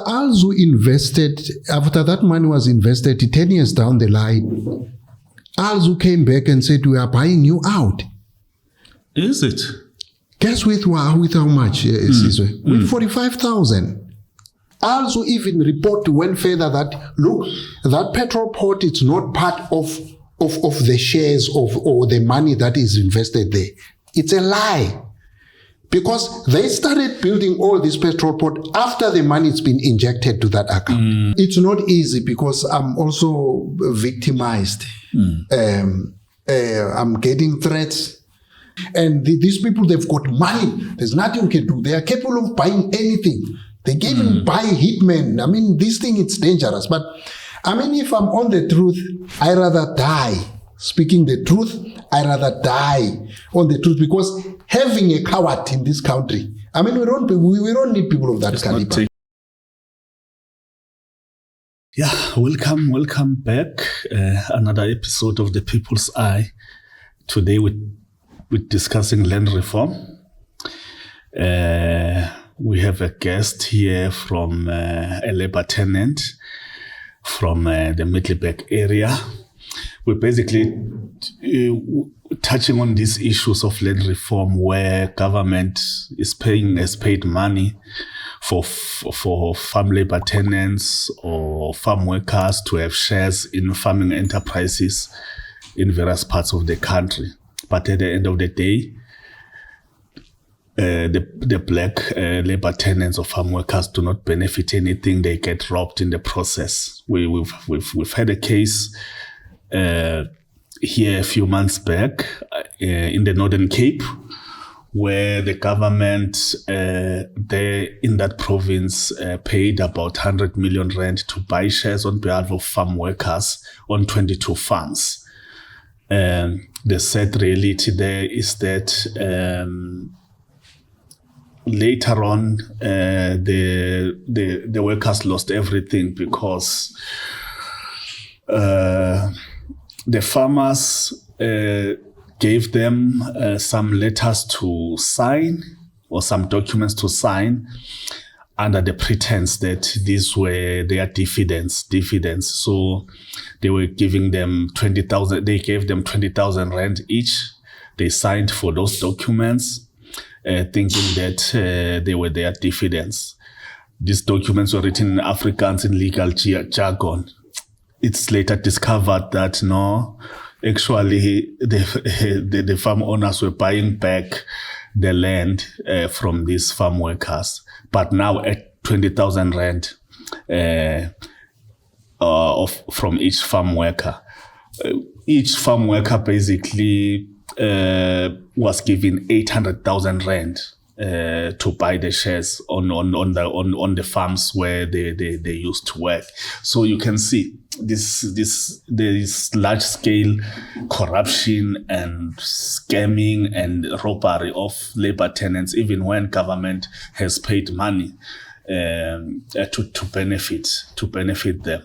Alzu invested, after that money was invested 10 years down the line, Alzu came back and said, we are buying you out. Is it? Guess with how much, With 45,000. Alzu even went further that, look, that petrol port is not part of the shares or the money that is invested there. It's a lie. Because they started building all this petrol port after the money's been injected to that account. It's not easy because I'm also victimized. I'm getting threats. And these people, they've got money. There's nothing you can do. They are capable of buying anything. They can even buy hitmen. I mean, this thing, it's dangerous. But, I mean, if I'm on the truth, I rather die. Speaking the truth, I rather die on the truth, because having a coward in this country, I mean, we don't need people of that caliber. Welcome back. Another episode of The People's Eye. Today we're discussing land reform. We have a guest here from a labor tenant from the Middelburg area. We're basically touching on these issues of land reform where government has paid money for farm labor tenants or farm workers to have shares in farming enterprises in various parts of the country. But at the end of the day, the black labor tenants or farm workers do not benefit anything. They get robbed in the process. We've had a case here a few months back in the Northern Cape, where the government there in that province paid about 100 million rand to buy shares on behalf of farm workers on 22 farms. The sad reality there is that later on, the workers lost everything because the farmers gave them some letters to sign or some documents to sign under the pretense that these were their dividends. So they were giving them 20,000. They gave them 20,000 rand each. They signed for those documents, thinking that they were their dividends. These documents were written in Afrikaans in legal jargon. It's later discovered that no, actually the farm owners were buying back the land from these farm workers, but now at 20,000 rand from each farm worker. Each farm worker basically was given 800,000 rand to buy the shares on the farms where they used to work. So you can see there is large scale corruption and scamming and robbery of labor tenants, even when government has paid money to benefit them.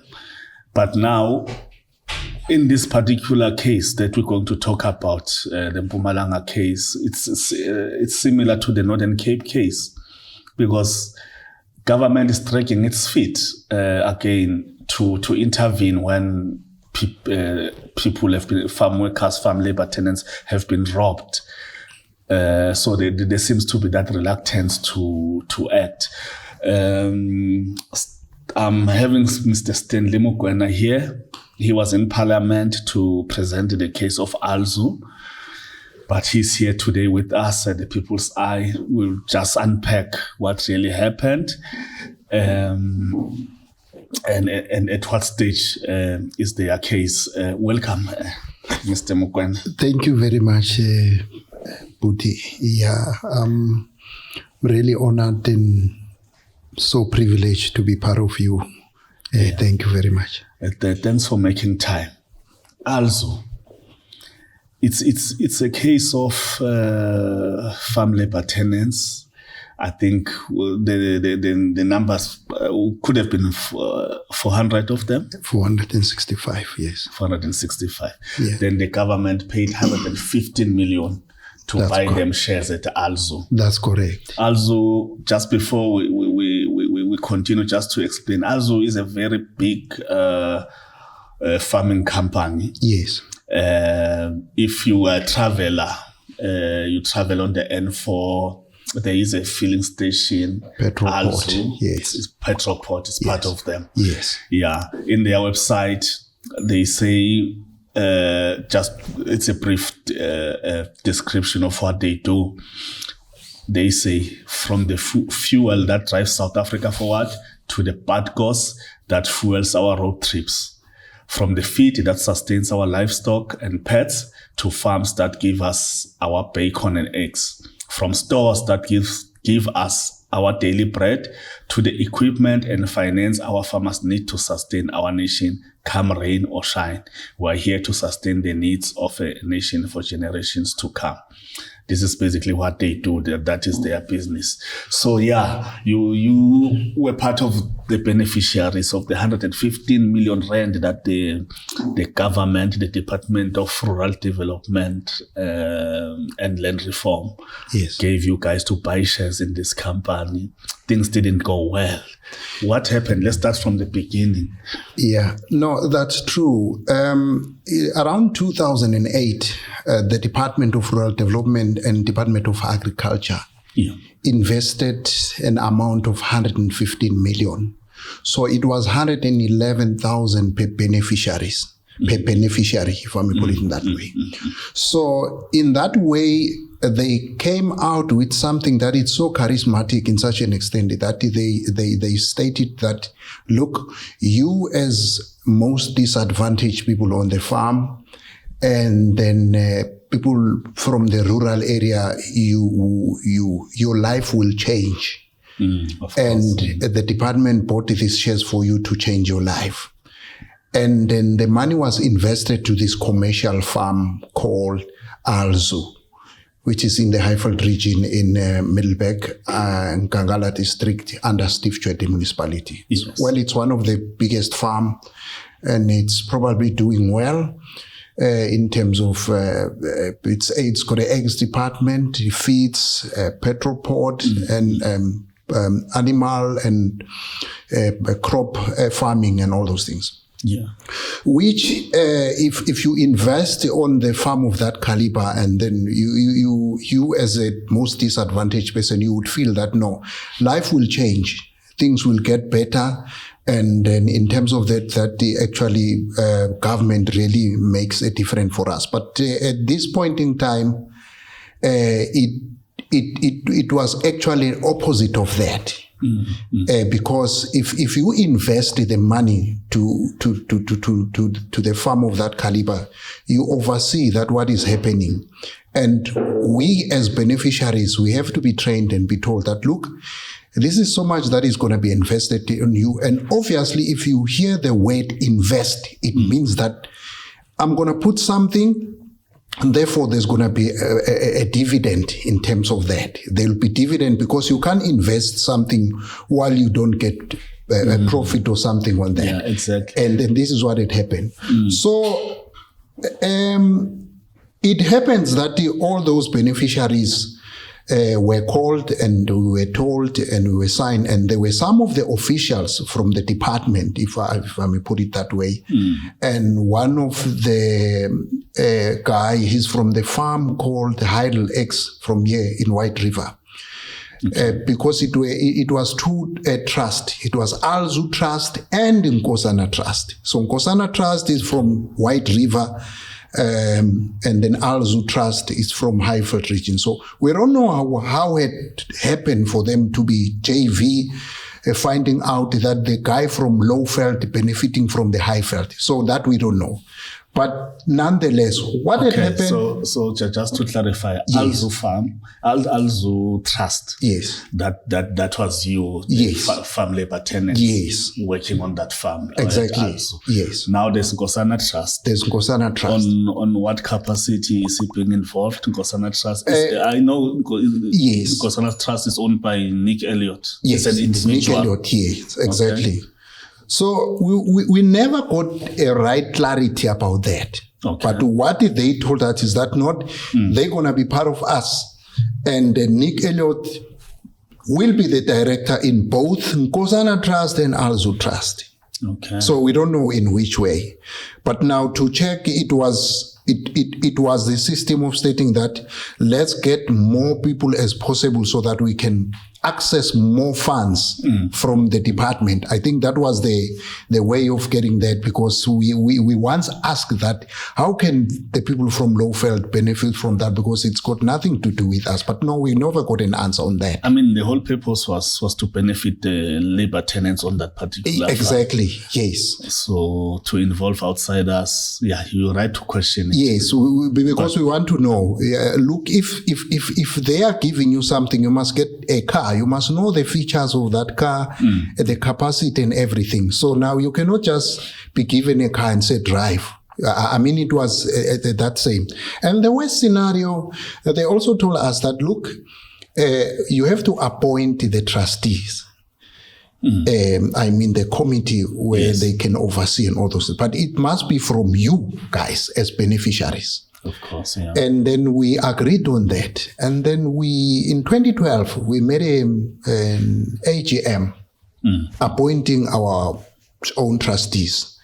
But now, in this particular case that we're going to talk about, the Mpumalanga case, it's similar to the Northern Cape case, because government is dragging its feet again to intervene when people have been, farm workers, farm labor tenants have been robbed. So there seems to be that reluctance to act. I'm having Mr. Stanley Mokoena here. He was in Parliament to present the case of Alzu, but he's here today with us at The People's Eye. We'll just unpack what really happened and at what stage is their case. Welcome, Mr. Mokoena. Thank you very much, Buti. Yeah, I'm really honored and so privileged to be part of you. Thank you very much. Thanks for making time. Also, it's a case of farm labor tenants. I think the numbers could have been 400 of them. 465, yes. 465. Yeah. Then the government paid 115 million to buy them shares at Alzu. That's correct. Alzu, just before we continue just to explain. Alzu is a very big farming company. Yes. If you are a traveler, you travel on the N4, there is a filling station. Petroport. Yes. It's Petroport is part of them. Yes. Yeah. In their website, they say, it's a brief description of what they do. They say from the fuel that drives South Africa forward to the badgos that fuels our road trips, from the feed that sustains our livestock and pets to farms that give us our bacon and eggs, from stores that give us our daily bread to the equipment and finance our farmers need to sustain our nation, come rain or shine. We're here to sustain the needs of a nation for generations to come. This is basically what they do. That is their business. So yeah, you were part of the beneficiaries of the 115 million rand that the government, the Department of Rural Development and Land Reform gave you guys to buy shares in this company. Things didn't go well. What happened? Let's start from the beginning. Yeah, no, that's true. Around 2008, the Department of Rural Development and Department of Agriculture invested an amount of 115 million. So it was 111,000 per beneficiaries, per beneficiary, if I may put it in that way. So in that way, they came out with something that is so charismatic in such an extent that they stated that, look, you as most disadvantaged people on the farm, and then people from the rural area, your life will change. And the department bought these shares for you to change your life. And then the money was invested to this commercial farm called Alzu, which is in the Highveld region in Middelburg, Nkangala district under Steve Tshwete municipality. Yes. Well, it's one of the biggest farm, and it's probably doing well in terms of it's got an eggs department, it feeds, Petroport, and animal and crop farming and all those things. Yeah. Which, if you invest on the farm of that caliber, and then you as a most disadvantaged person, you would feel that no, life will change, things will get better, and then in terms of that the actually government really makes a difference for us. But at this point in time, it was actually opposite of that. Because if you invest the money to the farm of that caliber, you oversee that what is happening. And we as beneficiaries, we have to be trained and be told that, look, this is so much that is going to be invested in you. And obviously, if you hear the word invest, it means that I'm going to put something, and therefore, there's going to be a dividend in terms of that. There will be dividend because you can't invest something while you don't get a profit or something on that. Yeah, exactly. And then this is what had happened. So it happens that all those beneficiaries were called and we were told and we were signed, and there were some of the officials from the department, if I may put it that way. And one of the guy, he's from the farm called Heidel X from here in White River. Because it was two trust. It was Alzu Trust and Nkosana Trust. So Nkosana Trust is from White River, and then Alzu Trust is from Highveld region. So we don't know how it happened for them to be JV, finding out that the guy from Lowveld benefiting from the Highveld. So that we don't know. But nonetheless, what had happened? So just to clarify, Yes. Alzu Farm, Alzu Trust. Yes. That was you, Yes. farm labor tenants. Yes. Working on that farm. Exactly. At Alzu. Yes. Now there's Nkosana Trust. There's Nkosana Trust. On what capacity is he being involved? Nkosana Trust. I know Yes. Nkosana Trust is owned by Nick Elliott. Yes, It's an individual. Nick Elliott, yes, exactly. Okay. So we never got a right clarity about that. Okay. But what they told us is that not they're going to be part of us. And Nick Elliott will be the director in both Nkosana Trust and Alzu Trust. Okay. So we don't know in which way. But now to check, it was the system of stating that let's get more people as possible so that we can access more funds from the department. I think that was the way of getting that, because we once asked that, how can the people from Lowveld benefit from that, because it's got nothing to do with us. But no, we never got an answer on that. I mean, the whole purpose was to benefit the labor tenants on that particular Exactly, fund. yes. So to involve outsiders, yeah, you're right to question it. Yes, because we want to know, look, if they are giving you something, you must get a car. You must know the features of that car, the capacity and everything. So now you cannot just be given a car and say drive. I mean, it was that same. And the worst scenario, they also told us that, look, you have to appoint the trustees. I mean, the committee where they can oversee and all those. But it must be from you guys as beneficiaries. Of course, yeah. And then we agreed on that. And then in 2012, we made an AGM appointing our own trustees.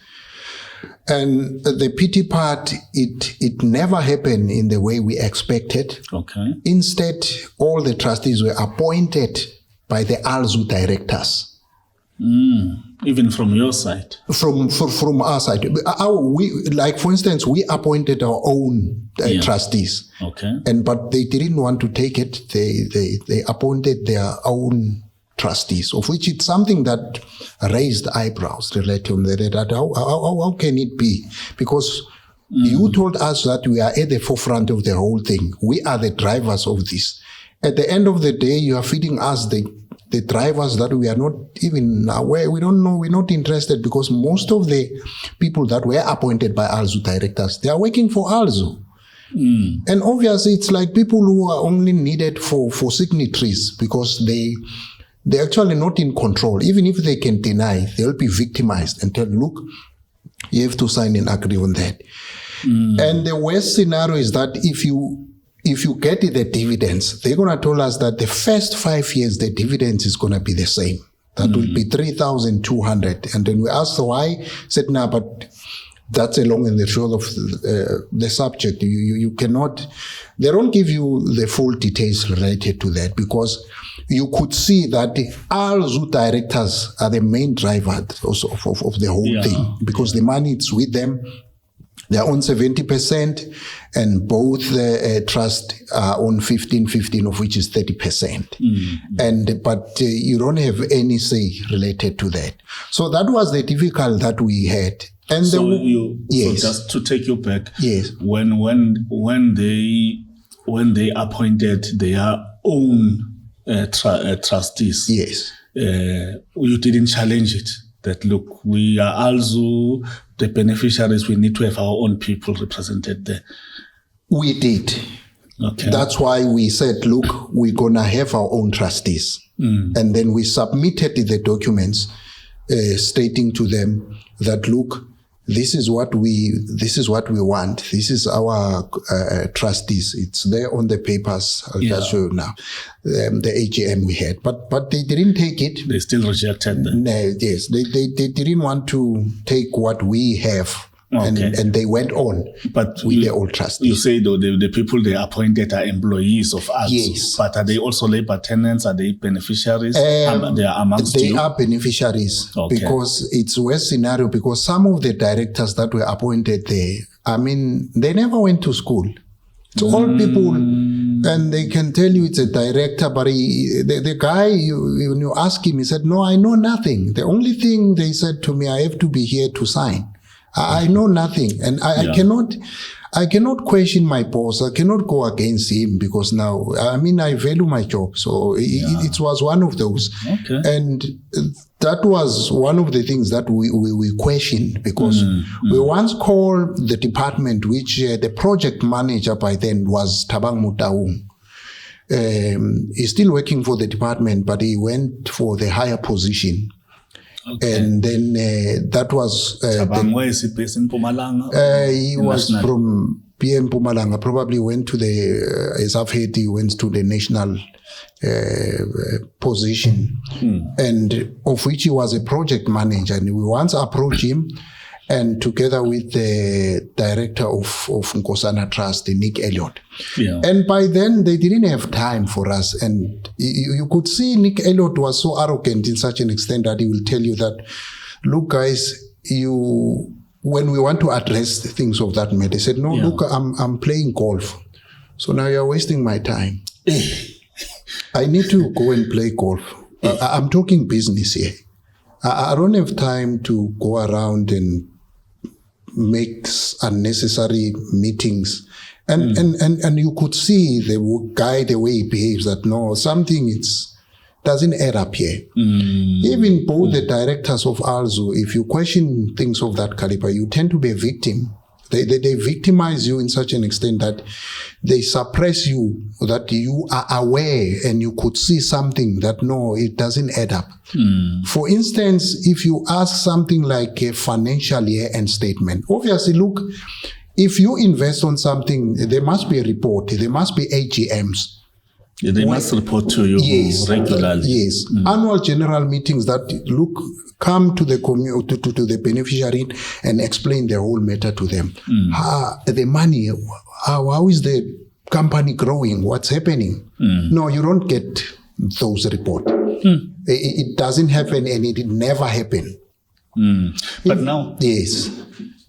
And the pity part, it never happened in the way we expected. Okay. Instead, all the trustees were appointed by the Alzu directors. Even from your side? From our side. Like, for instance, we appointed our own trustees. Okay. But they didn't want to take it. They appointed their own trustees, of which it's something that raised eyebrows related to that. How can it be? Because you told us that we are at the forefront of the whole thing. We are the drivers of this. At the end of the day, you are feeding us the drivers that we are not even aware. We don't know. We're not interested, because most of the people that were appointed by Alzu directors, they are working for Alzu. And obviously, it's like people who are only needed for signatories, because they're actually not in control. Even if they can deny, they'll be victimized and tell, look, you have to sign and agree on that. And the worst scenario is that if you get the dividends, they're going to tell us that the first 5 years, the dividends is going to be the same. That will be 3,200. And then we asked why. Said, nah, but that's along in the short of the subject. You cannot, they don't give you the full details related to that, because you could see that the Alzu directors are the main driver of the whole thing, because the money is with them. They are on 70%, and both trust are on 15, of which is 30%. But you don't have any say related to that. So that was the difficulty that we had. And so just to take you back, when they appointed their own trustees, you didn't challenge it. That, look, we are also the beneficiaries. We need to have our own people represented there. We did. Okay. That's why we said, look, we're gonna have our own trustees, and then we submitted the documents stating to them that, look, this is what we want. This is our trustees. It's there on the papers. I'll just show you now. The AGM we had, but they didn't take it. They still rejected them. No, yes, they didn't want to take what we have. Okay. And they went on with their old trustees. You say, though, the people they appointed are employees of us. Yes. But are they also labor tenants? Are they beneficiaries? They are amongst They you? are beneficiaries, because it's a worse scenario, because some of the directors that were appointed there, I mean, they never went to school. It's all people, and they can tell you it's a director, but the guy, when you ask him, he said, no, I know nothing. The only thing they said to me, I have to be here to sign. I know nothing, and I cannot question my boss. I cannot go against him, because now, I mean, I value my job. So it was one of those. Okay. And that was one of the things that we questioned, because we once called the department, which the project manager by then was Tabang Mutaung. He's still working for the department, but he went for the higher position. Okay. And then that was... where is he based in Mpumalanga? He was from PM Mpumalanga probably went to the, as I've heard, he went to the national position, and of which he was a project manager. And we once approached him, and together with the director of Nkosana Trust, Nick Elliott. Yeah. And by then, they didn't have time for us. And you could see Nick Elliott was so arrogant in such an extent that he will tell you that, look, guys, when we want to address things of that matter, he said, no, look, I'm playing golf. So now you're wasting my time. I need to go and play golf. I'm talking business here. I don't have time to go around and make unnecessary meetings. And you could see the guy, the way he behaves, that no, something doesn't add up here. Even both the directors of Alzu, if you question things of that caliber, you tend to be a victim. They victimize you in such an extent that they suppress you, that you are aware and you could see something that no, it doesn't add up. For instance, if you ask something like a financial year-end statement, obviously, look, if you invest on something, there must be a report, there must be AGMs. Yeah, they must report to you regularly. Yes. Annual general meetings that, look, come to the to the beneficiary and explain the whole matter to them. The money, how is the company growing? What's happening? No, you don't get those reports. It doesn't happen, and it never happened. But now, yes,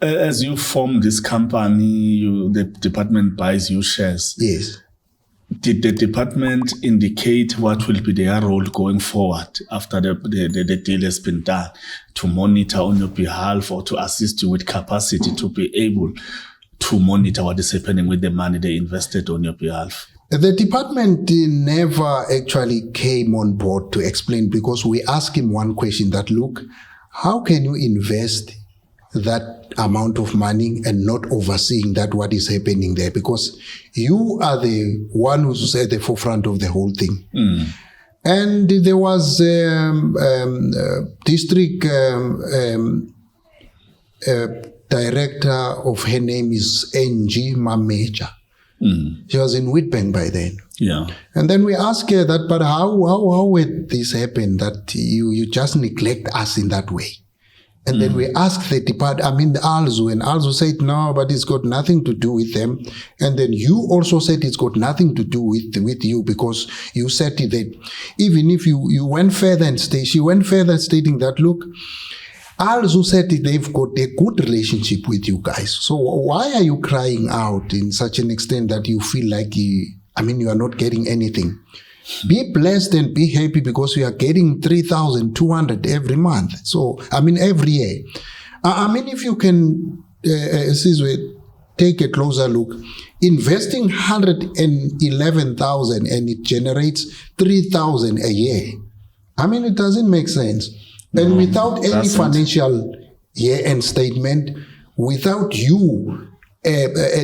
as you form this company, the department buys you shares. Yes. Did the department indicate what will be their role going forward after the deal has been done, to monitor on your behalf or to assist you with capacity to be able to monitor what is happening with the money they invested on your behalf? The department never actually came on board to explain, because we asked him one question that, look, how can you invest that amount of money and not overseeing that what is happening there, because you are the one who's at the forefront of the whole thing. And there was district director of, her name is NG Mameja. She was in Witbank by then. Yeah. And then we asked her that, but how would this happen, that you just neglect us in that way? And then we asked the department, Alzu, and Alzu said, no, but it's got nothing to do with them. And then you also said it's got nothing to do with you, because you said that even if you went further and she went further stating that, look, Alzu said they've got a good relationship with you guys. So why are you crying out in such an extent that you feel like you are not getting anything? Be blessed and be happy, because we are getting 3,200 every month. So, every year. If you can, take a closer look, investing 111,000 and it generates 3,000 a year. It doesn't make sense. And without any financial year-end statement, without you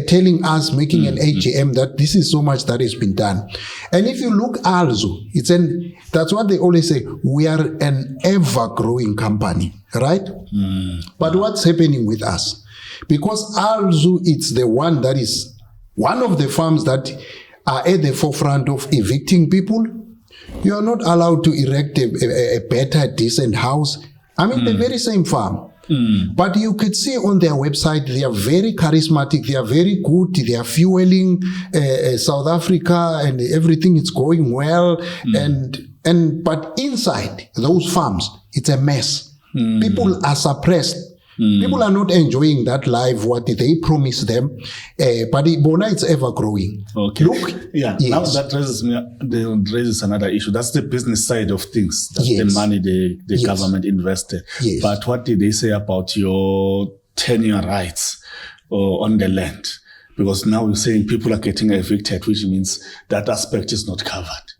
telling us, making an AGM that this is so much that has been done. And if you look Alzu, that's what they always say, we are an ever-growing company, right? But what's happening with us? Because Alzu, it's the one that is one of the firms that are at the forefront of evicting people. You are not allowed to erect a better, decent house. The very same firm. But you could see on their website, they are very charismatic, they are very good, they are fueling South Africa, and everything is going well. But inside those farms, it's a mess. People are suppressed. People are not enjoying that life, what they promise them. But it's ever growing. Okay. Look, yeah. Yes. Now that raises another issue. That's the business side of things. That's the money the government invested. Yes. But what did they say about your tenure rights on the land? Because now you're saying people are getting evicted, which means that aspect is not covered.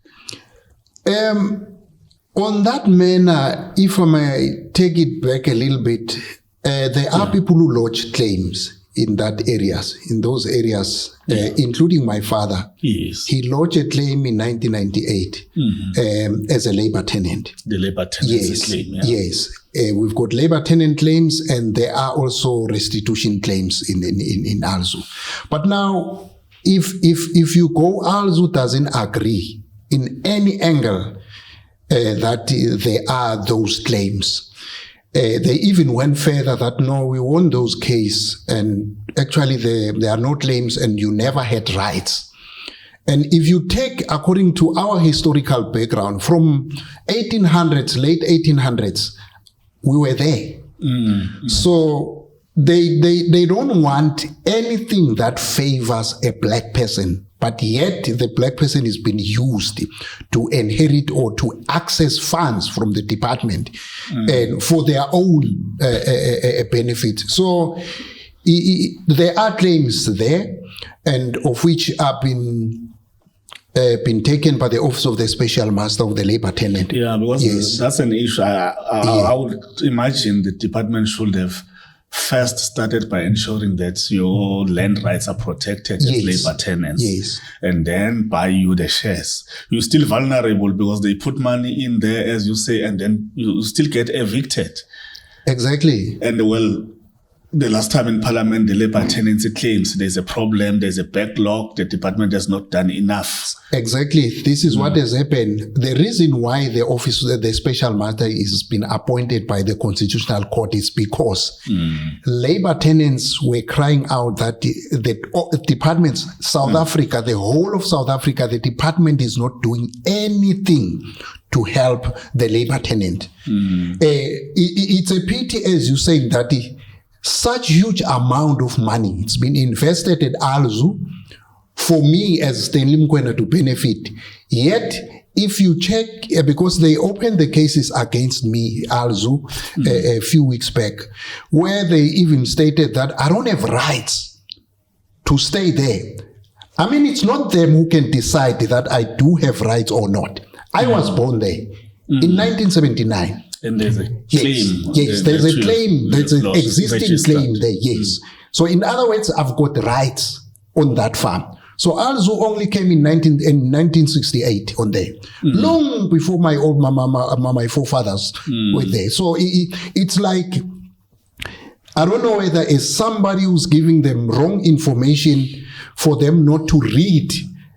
On that manner, if I may take it back a little bit, there are people who lodge claims in those areas, including my father. Yes. He lodged a claim in 1998 as a labor tenant. The labor tenant claim. Yeah. Yes. We've got labor tenant claims, and there are also restitution claims in Alzu. But now, if you go, Alzu doesn't agree in any angle that there are those claims. They even went further that no, we won those cases, and actually there are no claims, and you never had rights. And if you take, according to our historical background, from 1800s, late 1800s, we were there. Mm-hmm. So they don't want anything that favors a black person, but yet the black person is being used to inherit or to access funds from the department and for their own benefit. So there are claims there, and of which have been taken by the Office of the Special Master of the Labor Tenant. Yeah, because that's an issue. I would imagine the department should have first started by ensuring that your land rights are protected as labor tenants, and then buy you the shares. You're still vulnerable because they put money in there, as you say, and then you still get evicted. Exactly. And well, the last time in Parliament, the labor tenancy claims there's a problem, there's a backlog, the department has not done enough. Exactly. This is what has happened. The reason why the office, the special master, is been appointed by the Constitutional Court is because labor tenants were crying out that the departments, South Africa, the whole of South Africa, the department is not doing anything to help the labor tenant. It's a pity, as you say, that such huge amount of money it's been invested at Alzu for me as Stanley Mokoena to benefit. Yet, if you check, because they opened the cases against me, Alzu, a few weeks back, where they even stated that I don't have rights to stay there. I mean, it's not them who can decide that I do have rights or not. I was born there in 1979. And there's a claim. Yes, there's a claim. There's an existing claim there, yes. So in other words, I've got rights on that farm. So Alzu only came in 1968 on there, long before my old my forefathers were there. So it's like, I don't know whether it's somebody who's giving them wrong information for them not to read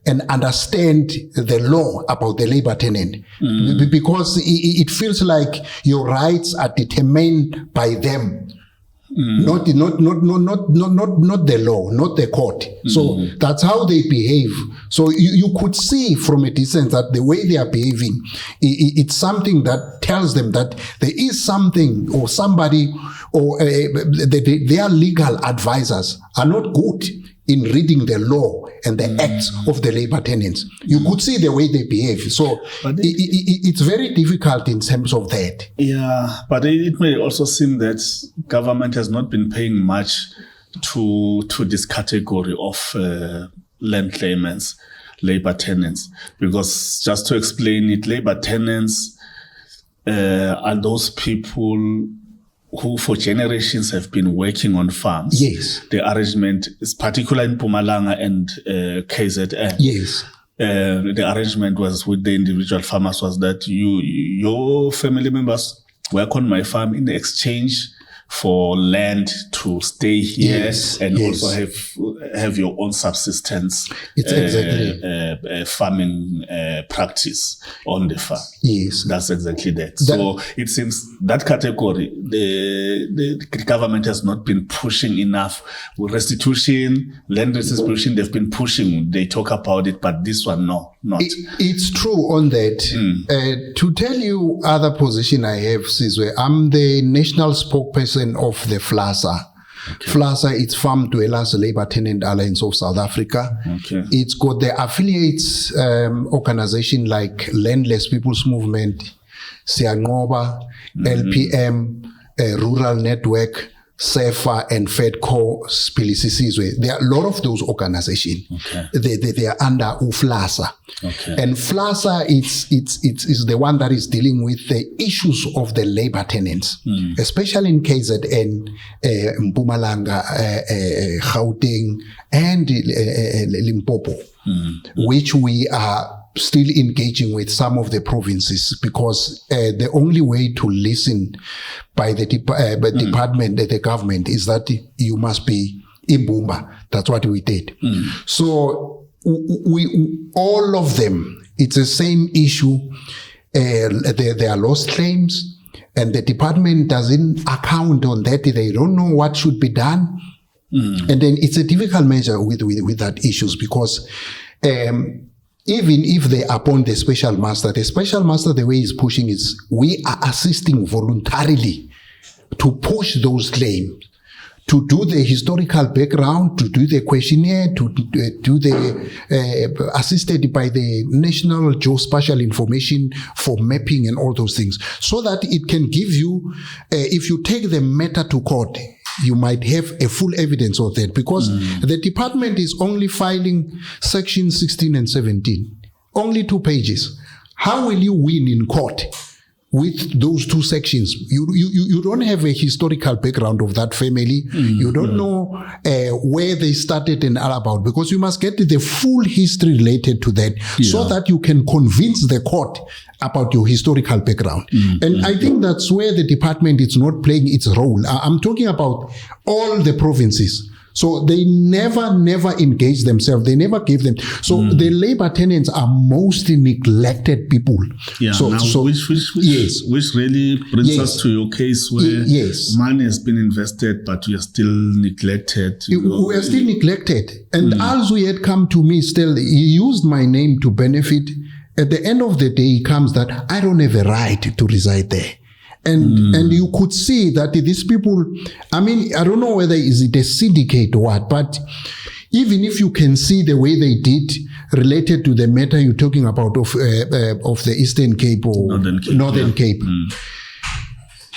and understand the law about the labor tenant, because it feels like your rights are determined by them, not the law, not the court. So that's how they behave. So you could see from a distance that the way they are behaving, it's something that tells them that there is something or somebody or their legal advisors are not good in reading the law and the acts of the labor tenants. You could see the way they behave. So it's very difficult in terms of that. Yeah, but it may also seem that government has not been paying much to this category of land claimants, labor tenants. Because just to explain it, labor tenants are those people who for generations have been working on farms. Yes. The arrangement is particular in Mpumalanga and KZN. Yes. The arrangement was with the individual farmers was that your family members work on my farm in exchange for land to stay here and also have your own subsistence. It's exactly farming practice on the farm. Yes, that's exactly that. So it seems that category the government has not been pushing enough with restitution, land restitution. They've been pushing. They talk about it, but this one not. It's true on that. To tell you other position I have, Sizwe, I'm the national spokesperson of the FLASA. Okay. FLASA, it's Farm Dwellers Labor Tenant Alliance of South Africa. Okay. It's got the affiliates organization like Landless People's Movement, Siangoba, LPM, Rural Network, SEFA and FedCo Spilisisizwe. There are a lot of those organizations. Okay. They are under UFLASA. Okay. And FLASA is the one that is dealing with the issues of the labor tenants, especially in KZN, Mpumalanga, Gauteng, and Limpopo, which we are still engaging with some of the provinces, because the only way to listen by the department, the government, is that you must be in Bumba. That's what we did. So we all of them, it's the same issue. There are lost claims, and the department doesn't account on that. They don't know what should be done. And then it's a difficult measure with that issues, because even if they appoint the special master, the way he's pushing is, we are assisting voluntarily to push those claims, to do the historical background, to do the questionnaire, to do the assisted by the National Geospatial Information for mapping and all those things, so that it can give you, if you take the matter to court, you might have a full evidence of that, because the department is only filing section 16 and 17, only 2 pages. How will you win in court with those 2 sections? You don't have a historical background of that family. You don't know where they started and all about, because you must get the full history related to that, so that you can convince the court about your historical background. And I think that's where the department is not playing its role. I'm talking about all the provinces. So they never engage themselves. They never give them. So the labor tenants are mostly neglected people. Yeah. So, now, which really brings us to your case where money has been invested, but we are still neglected. We are still neglected. And Alzu had come to me still. He used my name to benefit. At the end of the day, he comes that I don't have a right to reside there. And you could see that these people, I mean, I don't know whether is it a syndicate or what, but even if you can see the way they did related to the matter you're talking about of the Eastern Cape or Northern Cape.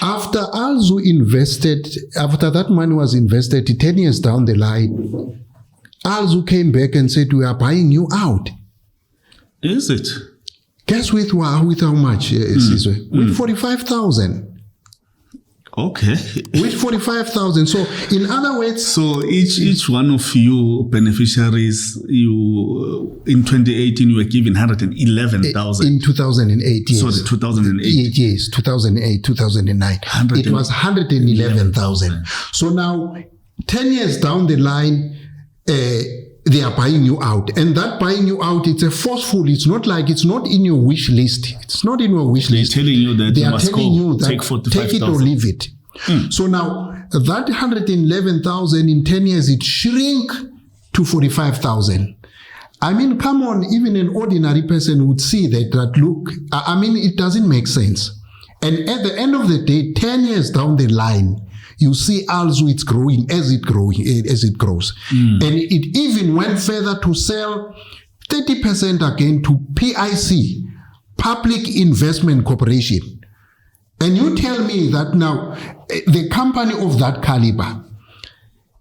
After Alzu invested, after that money was invested 10 years down the line, Alzu came back and said, we are buying you out. Is it? Guess with how much? With 45,000. Okay. With 45,000. So, in other words, so each one of you beneficiaries, you in 2018 you were given 111,000. In 2008, yes. Sorry, 2008. Yes, 2008, 2009. It was 111,000. So now, 10 years down the line, they are buying you out. And that buying you out, it's a forceful. It's not like, it's not in your wish list. It's not in your wish list. They're telling you that they you are must telling you that take 45,000. Take it or leave it. So now, that 111,000 in 10 years, it shrink to 45,000. I mean, come on, even an ordinary person would see that look, I mean, it doesn't make sense. And at the end of the day, 10 years down the line, you see Alzu, it's growing as it grows. And it even went further to sell 30% again to PIC, Public Investment Corporation. And you tell me that now the company of that caliber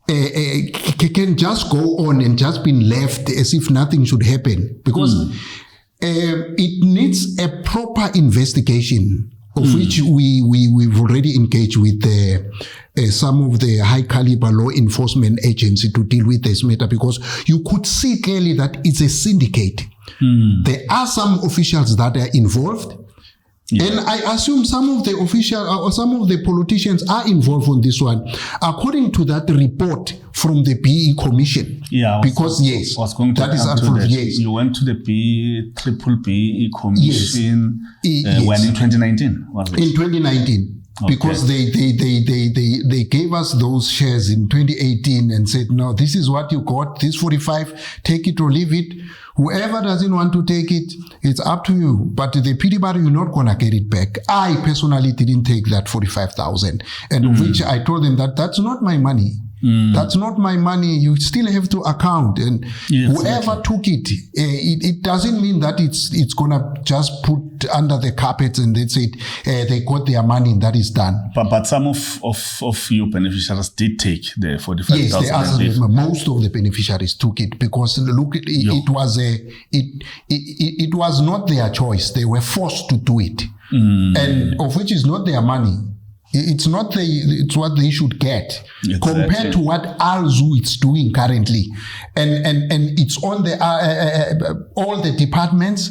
can just go on and just be left as if nothing should happen, because it needs a proper investigation, of which we've already engaged with some of the high caliber law enforcement agency to deal with this matter, because you could see clearly that it's a syndicate. There are some officials that are involved. Yeah. And I assume some of the officials or some of the politicians are involved on this one, according to that report from the B-BBEE Commission. Yeah, because that is unfolded. Yes, you went to the B-BBEE Commission when in 2019. Was it? In 2019. Okay. Because they gave us those shares in 2018 and said, no, this is what you got, this 45, take it or leave it. Whoever doesn't want to take it, it's up to you. But the PDBR, you're not going to get it back. I personally didn't take that 45,000, and which I told them that that's not my money. That's not my money. You still have to account, and whoever took it, it doesn't mean that it's gonna just put under the carpet and that's it. They got their money and that is done. But some of you beneficiaries did take the 45,000. Yes, most of the beneficiaries took it because look, it was not their choice. They were forced to do it, and of which is not their money. It's not it's what they should get compared to what Alzu is doing currently, and it's on the all the departments,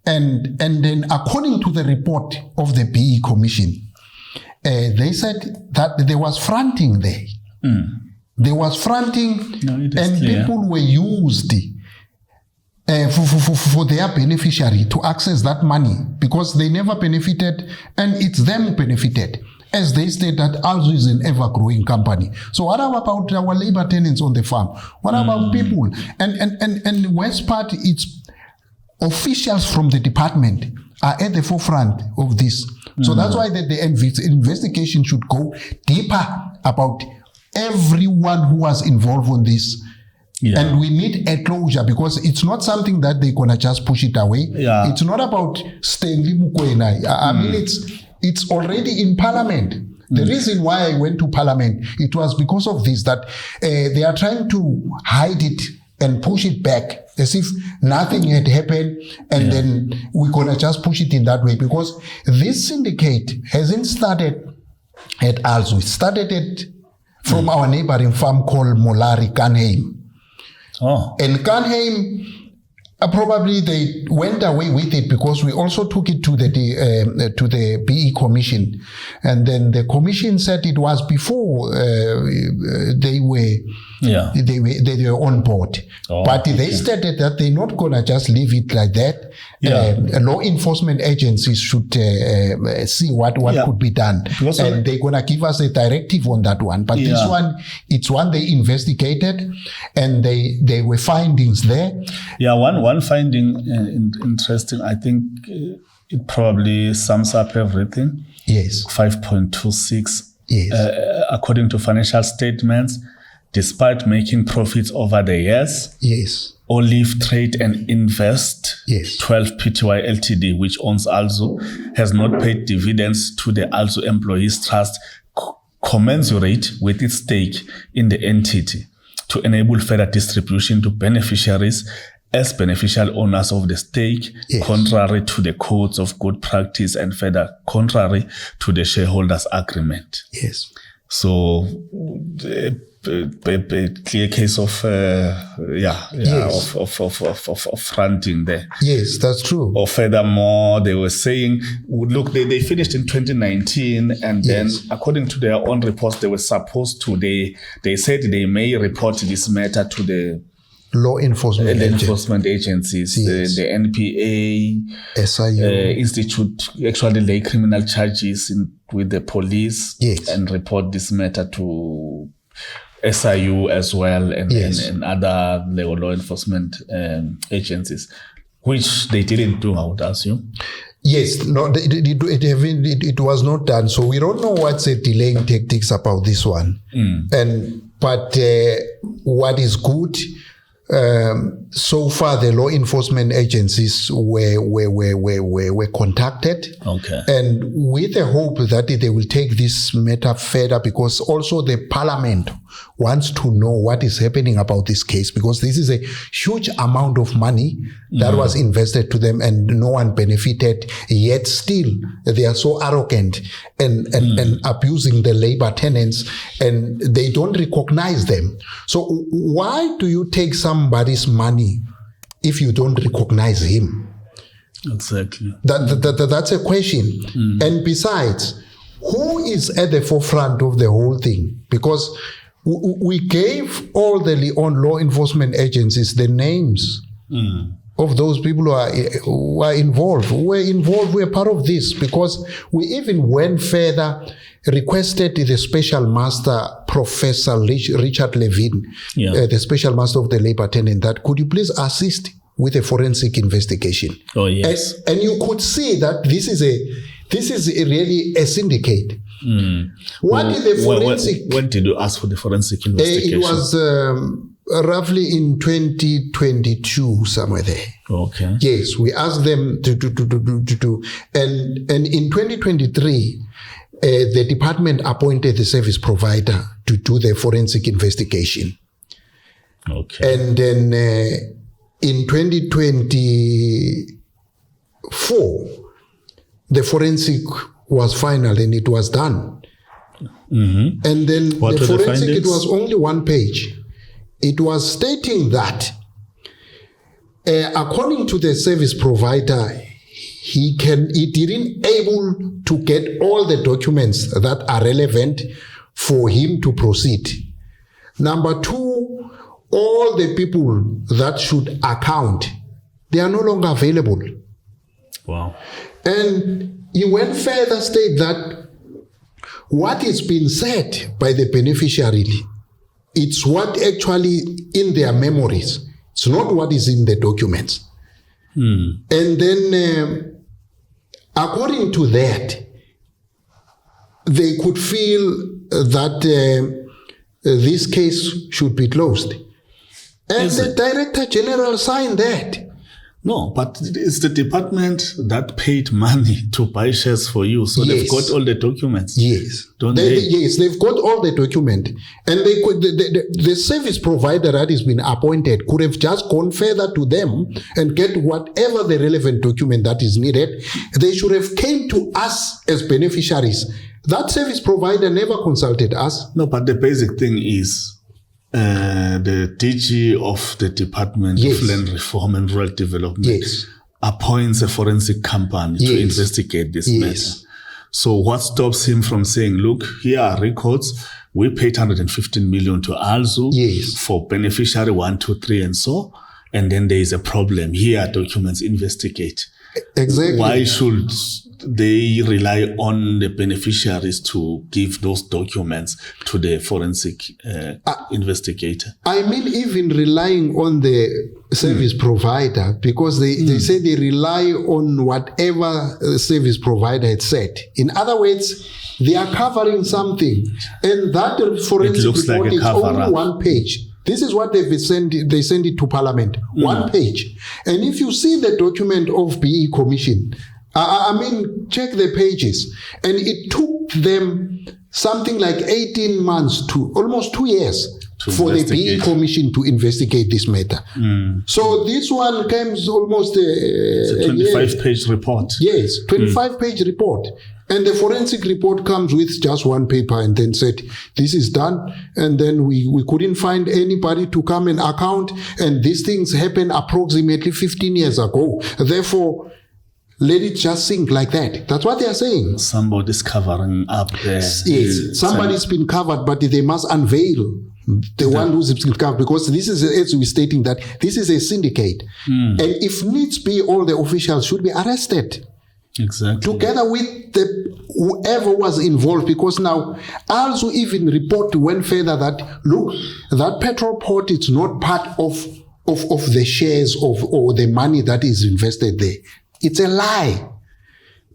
and then according to the report of the B-BBEE Commission, they said that there was fronting there. There was fronting, and people were used for their beneficiary to access that money because they never benefited, and it's them who benefited. As they state that Alzu is an ever-growing company. So what about our labor tenants on the farm? What about people? And the worst part, it's officials from the department are at the forefront of this. So that's why the investigation should go deeper about everyone who was involved in this. And we need a closure because it's not something that they're going to just push it away. It's not about Stanley Mokoena. I mean, it's already in Parliament. The reason why I went to Parliament, it was because of this, that they are trying to hide it and push it back as if nothing had happened, and then we're going to just push it in that way, because this syndicate hasn't started at Alzu. It started from our neighboring farm called Molari, Canheim. And Canheim, probably they went away with it because we also took it to the B-BBEE Commission, and then the commission said it was before they were on board. But they stated that they're not gonna just leave it like that. Law enforcement agencies should see what could be done, and they're gonna give us a directive on that one. But this one, it's one they investigated, and they were findings there. One finding interesting. I think it probably sums up everything. 5.26. According to financial statements, despite making profits over the years, Olive Trade and Invest, 12 Pty Ltd, which owns Alzu, has not paid dividends to the Alzu Employees Trust commensurate with its stake in the entity to enable further distribution to beneficiaries as beneficial owners of the stake, contrary to the codes of good practice and further contrary to the shareholders' agreement. So, a clear case of fronting there. That's true. Or furthermore, they were saying, look, they finished in 2019, and then according to their own reports, they were supposed to, they said they may report this matter to the law enforcement agencies, the NPA, SIU, institute, actually lay criminal charges with the police, and report this matter to SIU as well, and other law enforcement agencies, which they didn't do, I would assume. It was not done. So we don't know what's the delaying tactics about this one. But what is good, so far the law enforcement agencies were contacted, and with the hope that they will take this matter further, because also the Parliament wants to know what is happening about this case, because this is a huge amount of money that was invested to them and no one benefited, yet still they are so arrogant and abusing the labor tenants, and they don't recognize them. So why do you take somebody's money if you don't recognize him? Exactly. That's a question. And besides, who is at the forefront of the whole thing? Because we gave all the law enforcement agencies the names of those people who are involved. We're part of this, because we even went further, requested the special master, Professor Richard Levin, the special master of the labor tenant, that could you please assist with a forensic investigation? And you could see that this is this is really a syndicate. What is the forensic? When did you ask for the forensic investigation? It was roughly in 2022, somewhere there. Okay. Yes, we asked them to and in 2023, the department appointed the service provider to do the forensic investigation. Okay. And then in 2024, the forensic was final and it was done. And then What the were the forensic, it findings? was only one page. It was stating that according to the service provider, he didn't able to get all the documents that are relevant for him to proceed. Number two, all the people that should account, they are no longer available. Wow. And he went further, state that what is being said by the beneficiary, it's what actually in their memories. It's not what is in the documents. And then, according to that, they could feel that this case should be closed. And the Director General signed that. No, but it's the department that paid money to buy shares for you, so they've got all the documents. Yes, Don't they? Yes, they've got all the document, and they could. The service provider that has been appointed could have just gone further to them and get whatever the relevant document that is needed. They should have came to us as beneficiaries. That service provider never consulted us. No, but the basic thing is the DG of the Department of Land Reform and Rural Development appoints a forensic company to investigate this matter. So what stops him from saying, look, here are records. We paid 115 million to Alzu for beneficiary 1, 2, 3, and so. And then there is a problem. Here are documents, investigate. Exactly. Why should they rely on the beneficiaries to give those documents to the forensic investigator? I mean, even relying on the service provider, because they say they rely on whatever the service provider had said. In other words, they are covering something. And that forensic report is only one page. This is what they send it to Parliament. One page. And if you see the document of B-BBEE Commission, I mean, check the pages. And it took them something like 18 months to almost 2 years for the B-BBEE Commission to investigate this matter. So this one comes almost it's a 25-page report. Yes, 25-page report. And the forensic report comes with just one paper and then said, this is done. And then we couldn't find anybody to come and account. And these things happened approximately 15 years ago. Therefore, let it just sink like that. That's what they are saying. Somebody's covering up there. Yes, somebody's been covered, but they must unveil the one who's been covered, because this is, as we're stating, that this is a syndicate. And if needs be, all the officials should be arrested. Exactly. Together with whoever was involved, because now Alzu even went further that, look, that petrol port is not part of the shares or the money that is invested there. It's a lie.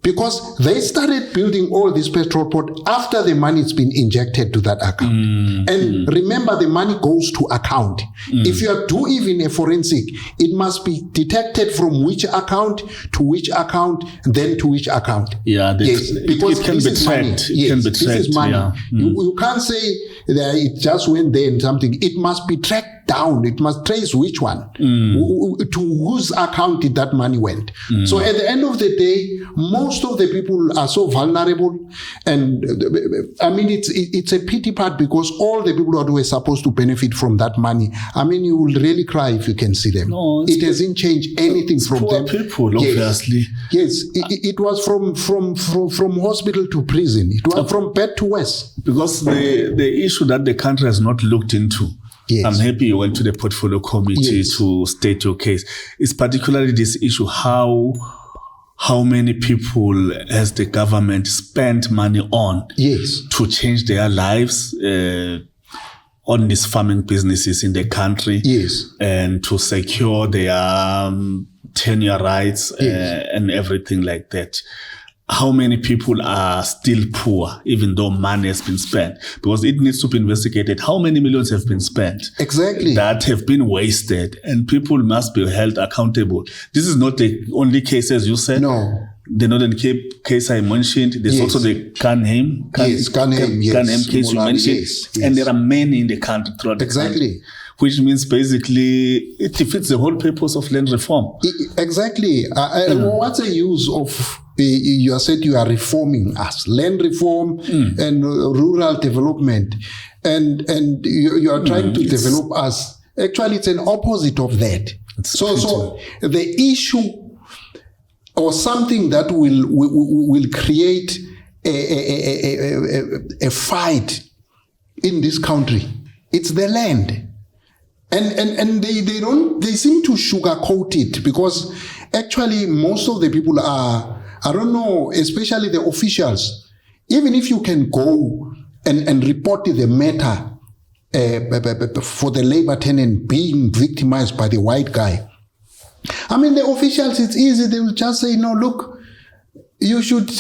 Because they started building all this petrol port after the money's been injected to that account. And remember, the money goes to account. If you are do even a forensic, it must be detected from which account to which account, then to which account. Yeah, because it can be tracked. It can be tracked. This is money. Yeah. You can't say that it just went there and something. It must be tracked down. It must trace which one, to whose account did that money went. So at the end of the day, most of the people are so vulnerable, and I mean it's a pity part, because all the people who were supposed to benefit from that money, I mean, you will really cry if you can see them. No, it hasn't changed anything from poor them. People, obviously. Yes, it was from hospital to prison. It was from bad to worse. Because the issue that the country has not looked into. Yes. I'm happy you went to the portfolio committee to state your case. It's particularly this issue, how many people has the government spent money on to change their lives on these farming businesses in the country, and to secure their tenure rights and everything like that. how many people are still poor, even though money has been spent, because it needs to be investigated. How many millions have been spent? Exactly. That have been wasted, and people must be held accountable. This is not the only case, as you said. No. The Northern Cape case I mentioned. There's also the Canham case you mentioned. Yes. And there are many in the country throughout the country. Which means basically it defeats the whole purpose of land reform. Exactly. What's the use of, you said you are reforming us, land reform and rural development, and you are trying to develop us. Actually, it's an opposite of that. So the issue or something that will create a fight in this country, it's the land. And they seem to sugarcoat it, because actually most of the people are, I don't know, especially the officials, even if you can go and report the matter for the labor tenant being victimized by the white guy. I mean, the officials, it's easy. They will just say, no, look, you should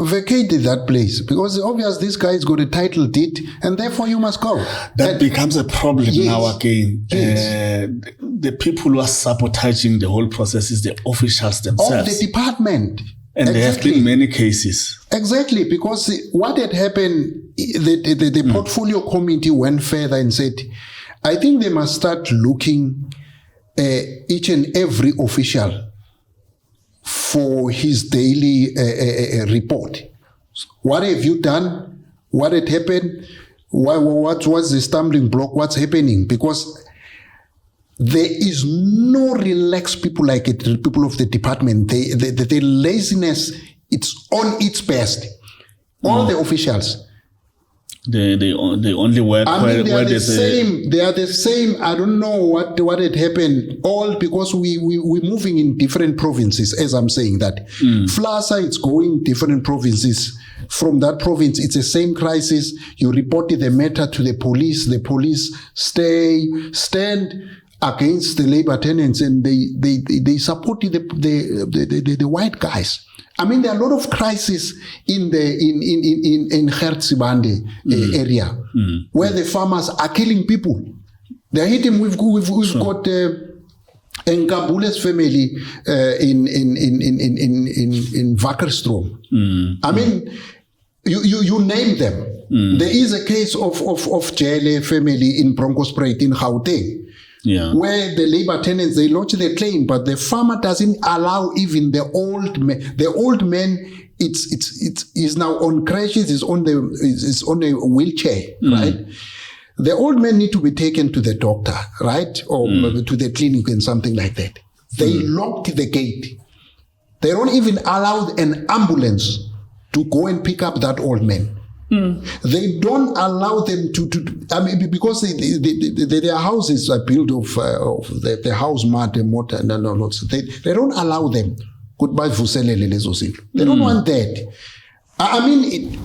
vacate that place, because obviously this guy has got a title deed and therefore you must go. That becomes a problem now again. Yes. The people who are sabotaging the whole process is the officials themselves. Of the department. And there have been many cases. Exactly, because what had happened, the portfolio committee went further and said, I think they must start looking each and every official for his daily report. What have you done? What had happened? What was the stumbling block? What's happening? Because there is no relaxed people like it, people of the department. The laziness, it's on its best. All the officials. They only work where there's they are the same. I don't know what had happened. All because we're moving in different provinces, as I'm saying that. Flasa, it's going different provinces. From that province, it's the same crisis. You reported the matter to the police. The police stand against the labor tenants, and they supported the white guys. I mean, there are a lot of crises in Hertzibande area where the farmers are killing people. They're hitting. We've got Nkabule's family in Wakkerstrom. I mean, you name them. There is a case of Jele family in Bronkhorstspruit in Gauteng. Yeah. Where the labor tenants, they lodge their claim, but the farmer doesn't allow even the old man. The old man, is now on crutches, is on a wheelchair, right? The old man need to be taken to the doctor, right, or to the clinic and something like that. They locked the gate. They don't even allow an ambulance to go and pick up that old man. They don't allow them to I mean, because their houses are built of the house mud and mortar. No. They don't allow them. Goodbye, they don't want that. I mean,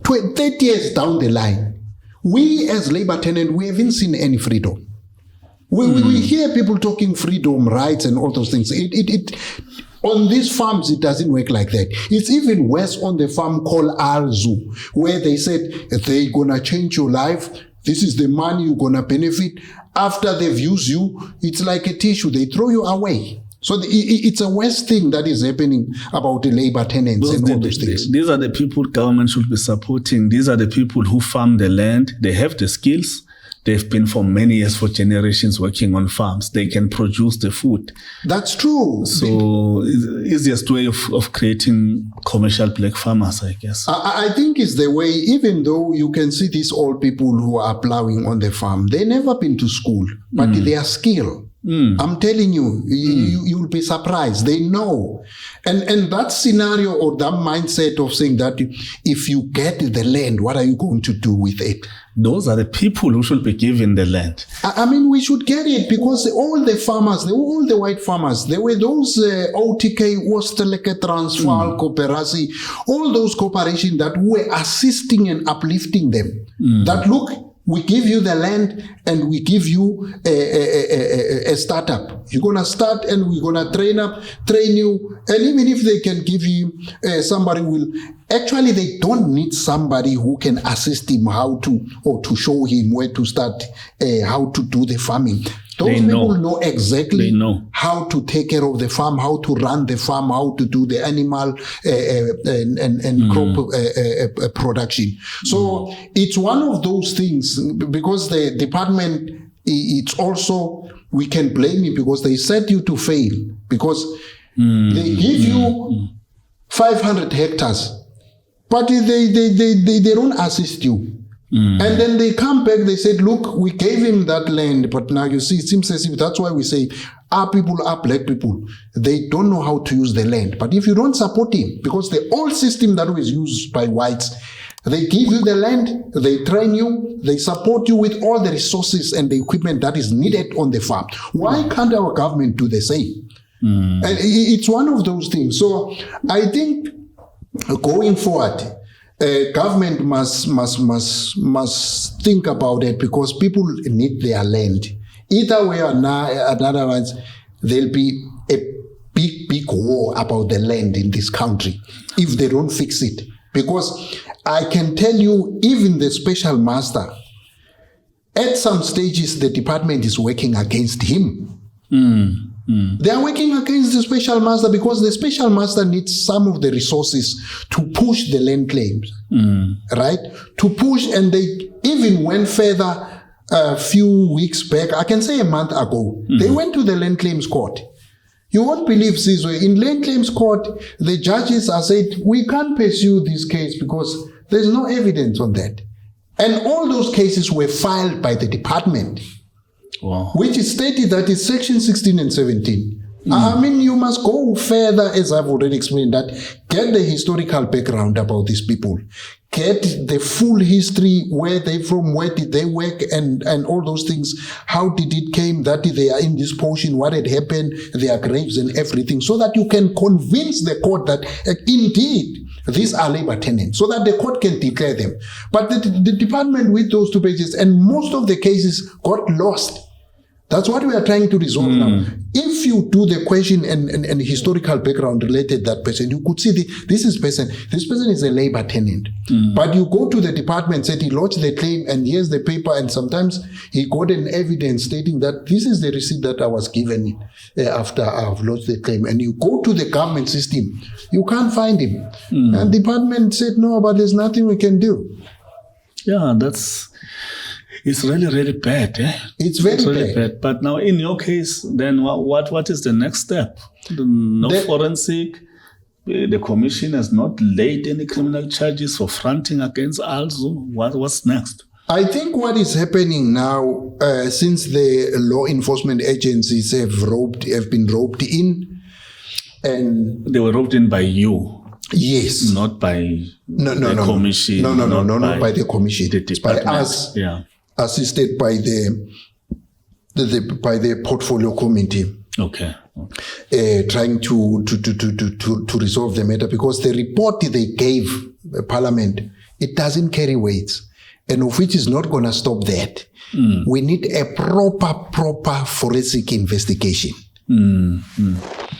30 years down the line, we as labor tenant, we haven't seen any freedom. We hear people talking freedom, rights, and all those things. On these farms, it doesn't work like that. It's even worse on the farm called Alzu, where they said they're going to change your life. This is the money you're going to benefit. After they've used you, it's like a tissue. They throw you away. So it's a worse thing that is happening about the labor tenants and all those things. These are the people government should be supporting. These are the people who farm the land. They have the skills. They've been for many years, for generations, working on farms. They can produce the food. That's true. So it's the easiest way of creating commercial black farmers, I guess. I think it's the way, even though you can see these old people who are plowing on the farm, they've never been to school, but they are skilled. I'm telling you, you'll be surprised. They know. And that scenario or that mindset of saying that if you get the land, what are you going to do with it? Those are the people who should be given the land. I mean, we should get it, because all the farmers, all the white farmers, there were those OTK, Oosterlike Transvaal, Coöperasie, all those corporations that were assisting and uplifting them. That look, we give you the land and we give you a startup. You're going to start and we're going to train you. And even if they can give you somebody actually they don't need somebody who can assist him or to show him where to start, how to do the farming. Those people know exactly how to take care of the farm, how to run the farm, how to do the animal and crop production. So it's one of those things, because the department, it's also, we can blame it because they set you to fail, because they give you 500 hectares, but they don't assist you. And then they come back, they said, look, we gave him that land, but now you see, it seems as if that's why we say our people are black people. They don't know how to use the land. But if you don't support him, because the old system that was used by whites, they give you the land, they train you, they support you with all the resources and the equipment that is needed on the farm. Why can't our government do the same? And it's one of those things. So I think going forward, government must think about it, because people need their land. Either way or otherwise, there'll be a big war about the land in this country if they don't fix it. Because I can tell you, even the special master, at some stages, the department is working against him. They are working against the special master because the special master needs some of the resources to push the land claims, right? To push, and they even went further a few weeks back, I can say a month ago, they went to the land claims court. You won't believe this way. In land claims court, the judges are said, we can't pursue this case because there's no evidence on that. And all those cases were filed by the department. Wow. Which is stated that it's section 16 and 17. I mean, you must go further, as I've already explained, that get the historical background about these people, get the full history, where they from, where did they work, and all those things. How did it came that they are in this portion, what had happened, their graves and everything, so that you can convince the court that indeed these are labor tenants, so that the court can declare them. But the department with those 2 pages, and most of the cases got lost. That's what we are trying to resolve now. If you do the question and historical background related that person, you could see this person is a labor tenant. But you go to the department, said he lodged the claim, and here's the paper, and sometimes he got an evidence stating that this is the receipt that I was given after I've lodged the claim. And you go to the government system, you can't find him. And the department said, no, but there's nothing we can do. Yeah, it's really, really bad. It's really bad. But now, in your case, then what is the next step? Forensic. The commission has not laid any criminal charges for fronting against Alzu. What's next? I think what is happening now, since the law enforcement agencies have been roped in, and they were roped in by you. Yes. Not by the commission. Not by the commission. It's by us. Yeah. Assisted by the portfolio committee. Okay. Trying to resolve the matter, because the report they gave Parliament, it doesn't carry weight, and of which is not going to stop that. We need a proper forensic investigation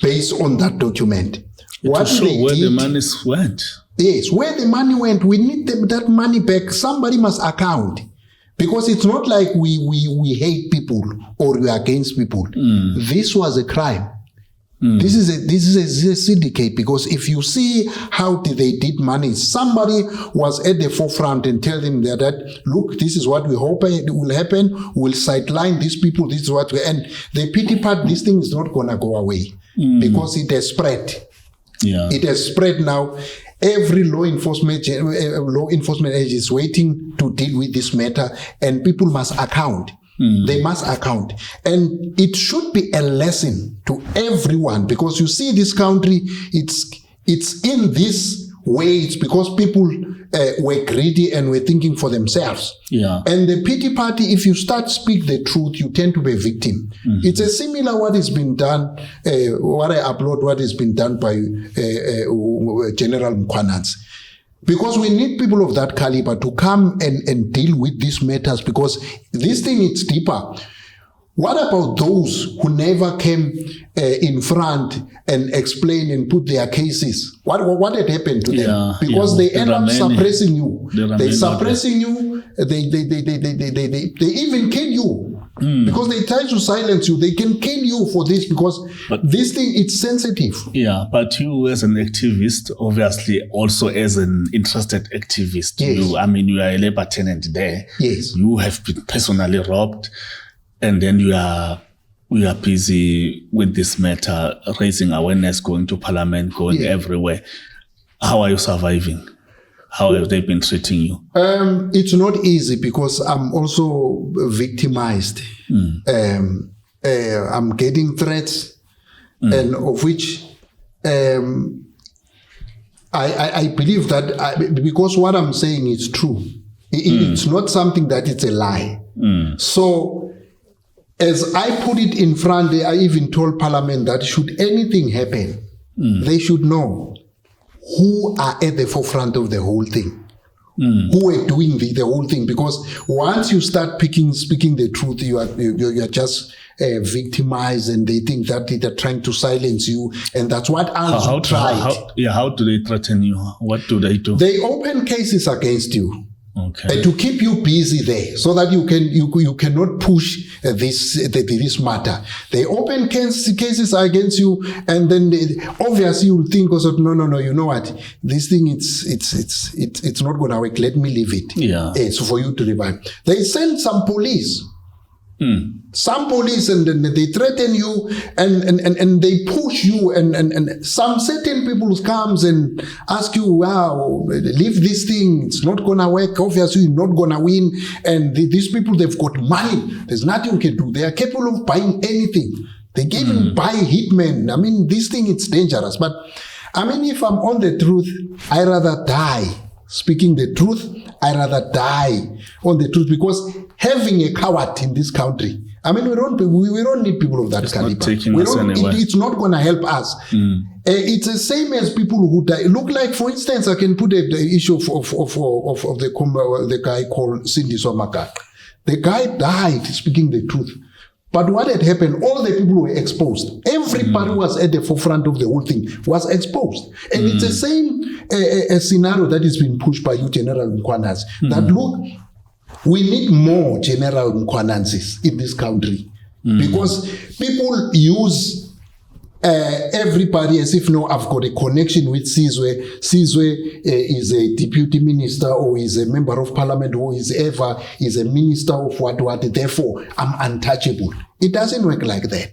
based on that document. To show where the money went. Yes, where the money went. We need that money back. Somebody must account. Because it's not like we hate people or we are against people. This was a crime. This is a syndicate, because if you see how they did money, somebody was at the forefront and tell them that look, this is what we hope will happen. We'll sideline these people. This is what and the pity part. This thing is not gonna go away because it has spread. Yeah, it has spread now. Every law enforcement agency is waiting to deal with this matter, and people must account. They must account. And it should be a lesson to everyone, because you see this country, it's in this way. It's because people were greedy and were thinking for themselves. Yeah. And the pity party, if you start speak the truth, you tend to be a victim. It's a similar what has been done, what has been done by General Mokoena. Because we need people of that caliber to come and deal with these matters, because this thing is deeper. What about those who never came in front and explain and put their cases? What had happened to them? Because they end up suppressing you. They're suppressing you. They even kill you. Because they try to silence you. They can kill you for this, because this thing is sensitive. Yeah, but you as an activist, obviously also as an interested activist, you are a labor tenant there. Yes. You have been personally robbed, and then we are busy with this matter, raising awareness, going to parliament, going everywhere. How are you surviving? How have they been treating you? It's not easy, because I'm also victimized. I'm getting threats, and of which I believe that because what I'm saying is true. It's not something that it's a lie. So as I put it in front, I even told Parliament that should anything happen, they should know who are at the forefront of the whole thing, who are doing the whole thing. Because once you start speaking the truth, you are just victimized, and they think that they're trying to silence you, and that's what Alzu tried. How do they threaten you? What do they do? They open cases against you. Okay. To keep you busy there, so that you cannot push this matter. They open cases against you, and then obviously you'll think also, no, you know what, this thing it's not gonna work. Let me leave it. Yeah. So for you to revive, they send some police. Some police, and then they threaten you, and they push you, and some certain people comes and ask you, wow, leave this thing, it's not gonna work, obviously you're not gonna win, and these people, they've got money, there's nothing you can do, they are capable of buying anything, they can even buy hitmen. I mean, this thing, it's dangerous. But I mean, if I'm on the truth, I rather die speaking the truth. I rather die on the truth, because having a coward in this country, I mean, we don't need people of that caliber. It's not going to help us. It's the same as people who die. Look, like, for instance, I can put the issue of the guy called Cindy Somaka. The guy died speaking the truth. But what had happened, all the people were exposed. Everybody was at the forefront of the whole thing, was exposed. And it's the same scenario that is being pushed by you, General Mkwananzi, that look, we need more General Mkwananzis in this country. Because people use everybody as if, no, I've got a connection with Sizwe. Sizwe is a deputy minister, or is a member of parliament, or is a minister of what, therefore I'm untouchable. It doesn't work like that.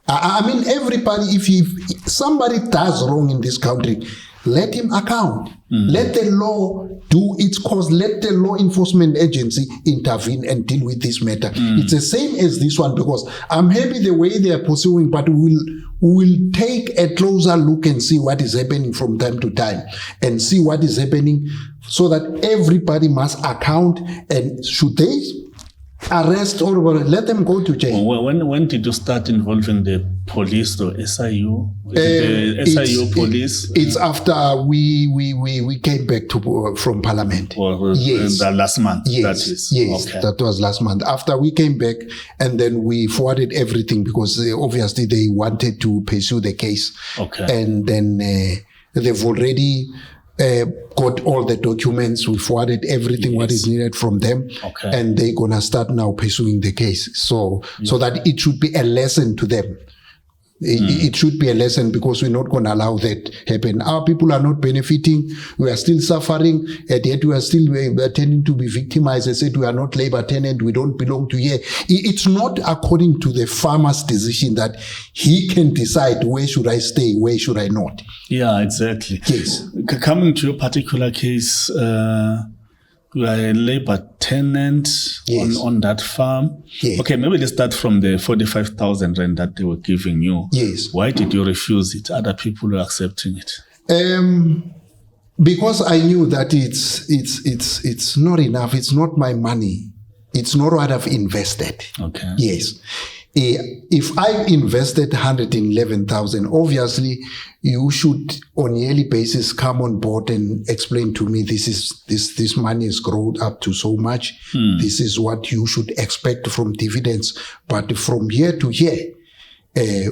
I mean, everybody, if somebody does wrong in this country, let him account. Let the law do its course. Let the law enforcement agency intervene and deal with this matter. It's the same as this one, because I'm happy the way they are pursuing, but we'll take a closer look and see what is happening from time to time, and see what is happening, so that everybody must account. And should they arrest or let them go to jail. When did you start involving the police or SIU? The SIU police? It's after we came back from Parliament. Yes. The last month? Yes. That is. Yes, okay. That was last month. After we came back, and then we forwarded everything, because obviously they wanted to pursue the case. Okay. And then they've already got all the documents. We forwarded everything what is needed from them, and they're gonna start now pursuing the case. So that it should be a lesson to them. It should be a lesson, because we're not going to allow that happen. Our people are not benefiting. We are still suffering, and yet we are still tending to be victimized. I said we are not labor tenant. We don't belong to here. It's not according to the farmer's decision that he can decide where should I stay, where should I not. Yeah, exactly. Yes. Coming to your particular case, you are a labor tenant on that farm. Yes. Okay, maybe let's start from the 45,000 rand that they were giving you. Yes. Why did you refuse it? Other people were accepting it. Because I knew that it's not enough. It's not my money. It's not what I've invested. Okay. Yes. If I invested 111,000, obviously you should on yearly basis come on board and explain to me this money has grown up to so much. This is what you should expect from dividends. But from year to year,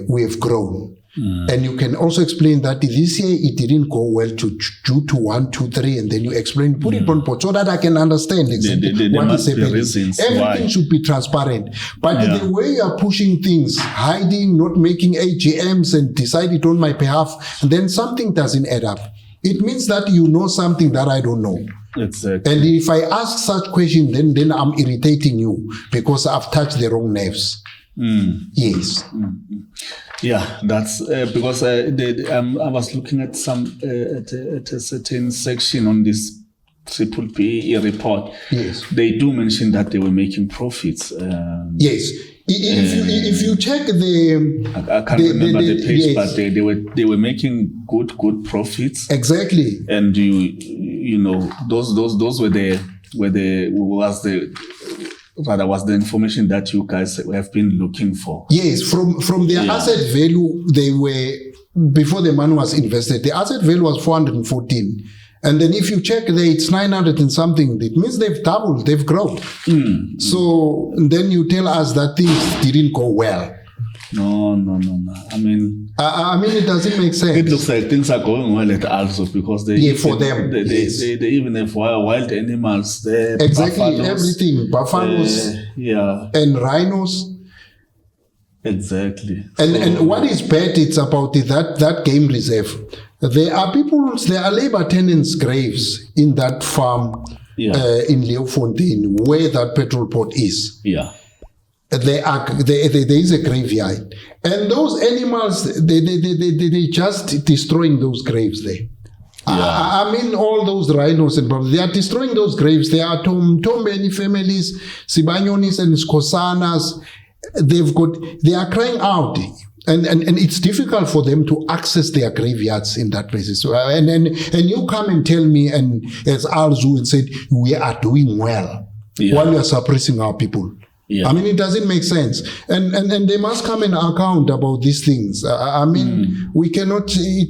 we have grown. And you can also explain that this year it didn't go well due to 1, 2, 3, and then you explain, put it on board so that I can understand exactly what is happening. Everything should be transparent. But the way you are pushing things, hiding, not making AGMs and decide it on my behalf, and then something doesn't add up. It means that you know something that I don't know. Exactly. And if I ask such question, then I'm irritating you because I've touched the wrong nerves. Yes. Yeah, that's because I was looking at at a certain section on this B-BBEE report. Yes. They do mention that they were making profits. Yes. If you check I can't remember the page, but they were making good profits. Exactly. And you know those were was the information that you guys have been looking for. Yes, from their asset value, they were, before the money was invested, the asset value was 414. And then if you check there, it's 900 and something. It means they've doubled, they've grown. So then you tell us that things didn't go well. No. I mean, it doesn't make sense. It looks like things are going well at Alzu because they even have wild animals there. Exactly, buffaloes, everything. Buffaloes and rhinos. Exactly. And what is bad, it's about that game reserve. There are labor tenants' graves in that farm in Leeuwfontein where that petrol port is. Yeah. There is a graveyard, and those animals they just destroying those graves there. I mean, all those rhinos and they are destroying those graves. There are Tombeni families, Sibanyonis and Skosanas. They are crying out, and it's difficult for them to access their graveyards in that place. So, and you come and tell me, and as Alzu and said, we are doing well while we are suppressing our people. Yeah. I mean, it doesn't make sense. And they must come and account about these things. It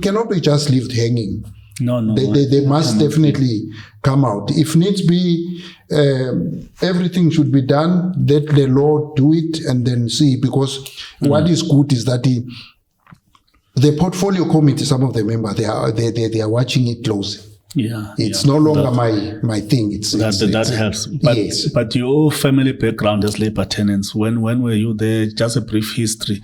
cannot be just left hanging. No. They must definitely come out. If needs be, everything should be done. Let the law do it and then see. Because what is good is that the portfolio committee, some of the members, they are watching it closely. Yeah, it's no longer my thing. That helps. But your family background as labor tenants, when were you there? Just a brief history.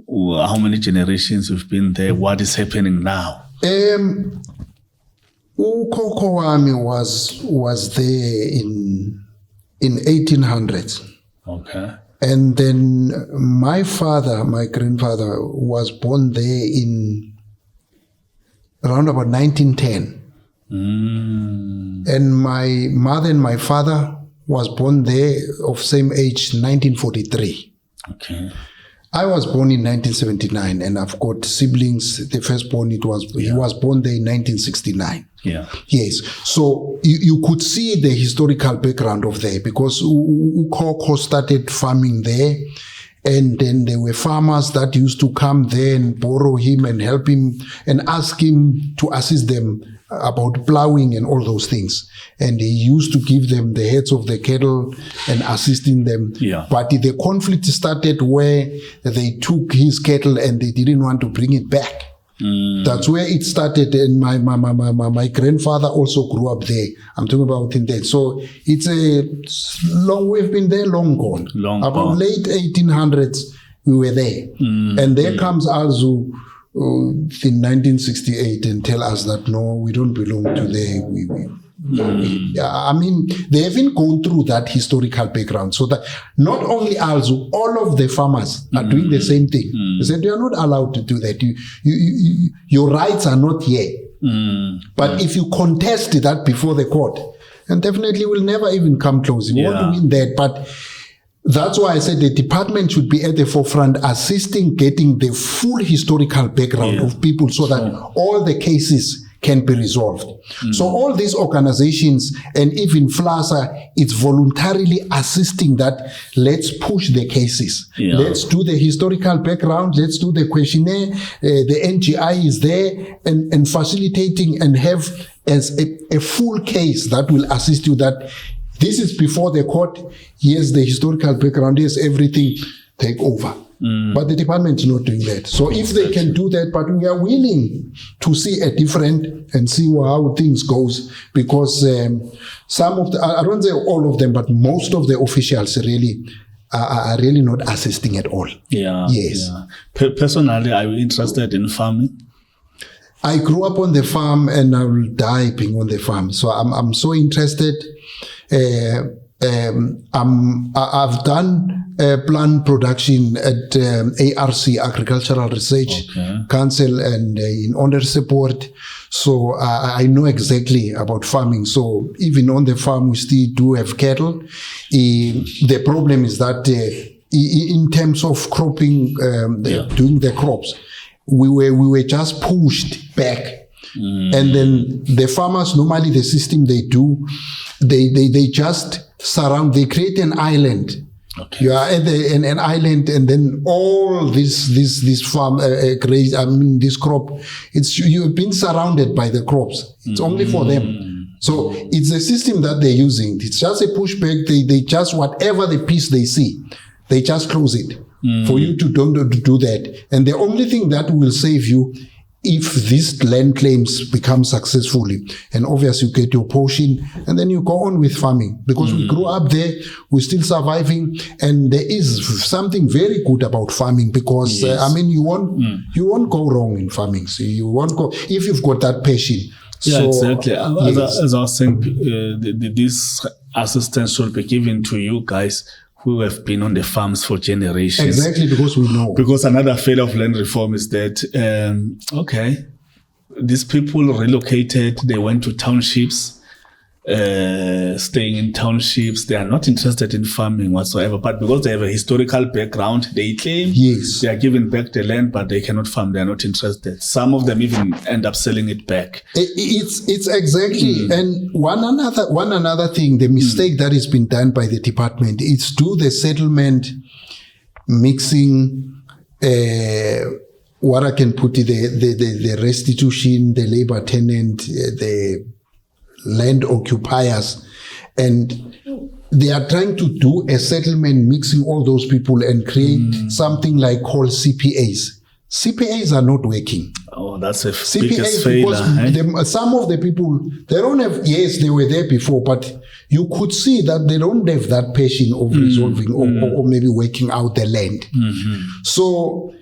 How many generations you've been there? What is happening now? Ukoko wami was there in 1800s. Okay. And then my grandfather, was born there in around about 1910. And my mother and my father was born there of same age, 1943. Okay. I was born in 1979, and I've got siblings. The firstborn, he was born there in 1969. Yeah. Yes. So you could see the historical background of there, because Ukoko started farming there, and then there were farmers that used to come there and borrow him and help him and ask him to assist them about plowing and all those things. And he used to give them the heads of the cattle and assisting them. Yeah. But the conflict started where they took his cattle and they didn't want to bring it back. That's where it started. And my grandfather also grew up there. I'm talking about in there. So it's we've been there long gone. About late 1800s, we were there. And there comes Alzu in 1968 and tell us that no, we don't belong to there. I mean, they haven't gone through that historical background. So that not only Alzu, all of the farmers are doing the same thing. They said you are not allowed to do that. Your rights are not here. But if you contest that before the court, and definitely will never even come close. You won't win that. But that's why I said the department should be at the forefront, assisting getting the full historical background of people, so that all the cases can be resolved. So all these organizations and even FLASA, it's voluntarily assisting that let's push the cases. Yeah. Let's do the historical background. Let's do the questionnaire. The NGI is there and facilitating and have as a full case that will assist you that this is before the court. Here's the historical background. Here's everything. Take over. But the department is not doing that. So if they can do that, but we are willing to see a different and see how things goes, because some of the, I don't say all of them, but most of the officials really are really not assisting at all. Yeah. Yes. Yeah. Personally, are you interested in farming? I grew up on the farm and I will die being on the farm. So I'm so interested. I've done plant production at ARC, Agricultural Research Council, and in owner support. So I know exactly about farming. So even on the farm, we still do have cattle. The problem is that in terms of cropping, doing the crops, we were just pushed back. And then the farmers, normally the system they do, they just surround, they create an island. Okay. You are at an island, and then all this farm, this crop, you've been surrounded by the crops. It's only for them. So it's a system that they're using. It's just a pushback. They just, whatever the piece they see, they just close it for you to don't do that. And the only thing that will save you, if these land claims become successfully, and obviously you get your portion, and then you go on with farming, because we grew up there, we're still surviving, and there is something very good about farming, because you won't go wrong in farming. So you won't go if you've got that passion. Yeah, so, exactly. As I was saying, this assistance should be given to you guys who have been on the farms for generations. Exactly, because we know. Because another failure of land reform is that, these people relocated, they went to townships, staying in townships. They are not interested in farming whatsoever, but because they have a historical background, they claim they are giving back the land, but they cannot farm. They are not interested. Some of them even end up selling it back. It's exactly. And one another thing, the mistake that has been done by the department is do the settlement mixing, what I can put it, the restitution, the labor tenant, the land occupiers, and they are trying to do a settlement mixing all those people and create something like called CPAs. CPAs are not working. Oh, that's a CPAs, biggest failure. Some of the people, they don't have, yes, they were there before, but you could see that they don't have that passion of resolving or maybe working out the land. So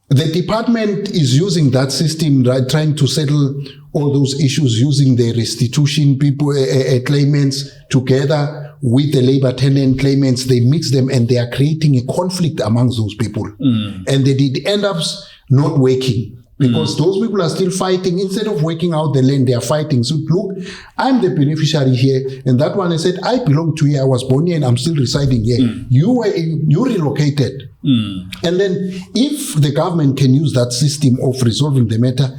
the department is using that system, right, trying to settle all those issues using the restitution people, claimants together with the labor tenant claimants. They mix them and they are creating a conflict amongst those people. And it end up not working because those people are still fighting. Instead of working out the land, they are fighting. So look, I'm the beneficiary here. And that one, I said, I belong to here. I was born here and I'm still residing here. You relocated. And then if the government can use that system of resolving the matter,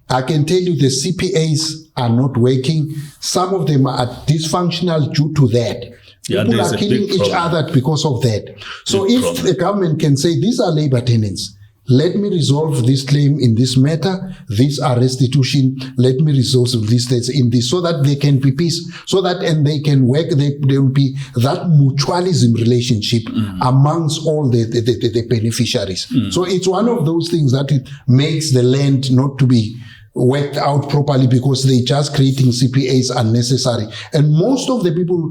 I can tell you the CPAs are not working. Some of them are dysfunctional due to that. People are killing each other because of that. So if the government can say, these are labor tenants, let me resolve this claim in this matter, these are restitution, let me resolve these states in this, so that there can be peace, so that, and they can work, there will be that mutualism relationship amongst all the beneficiaries. So it's one of those things that it makes the land not to be worked out properly, because they just creating CPAs unnecessary. And most of the people,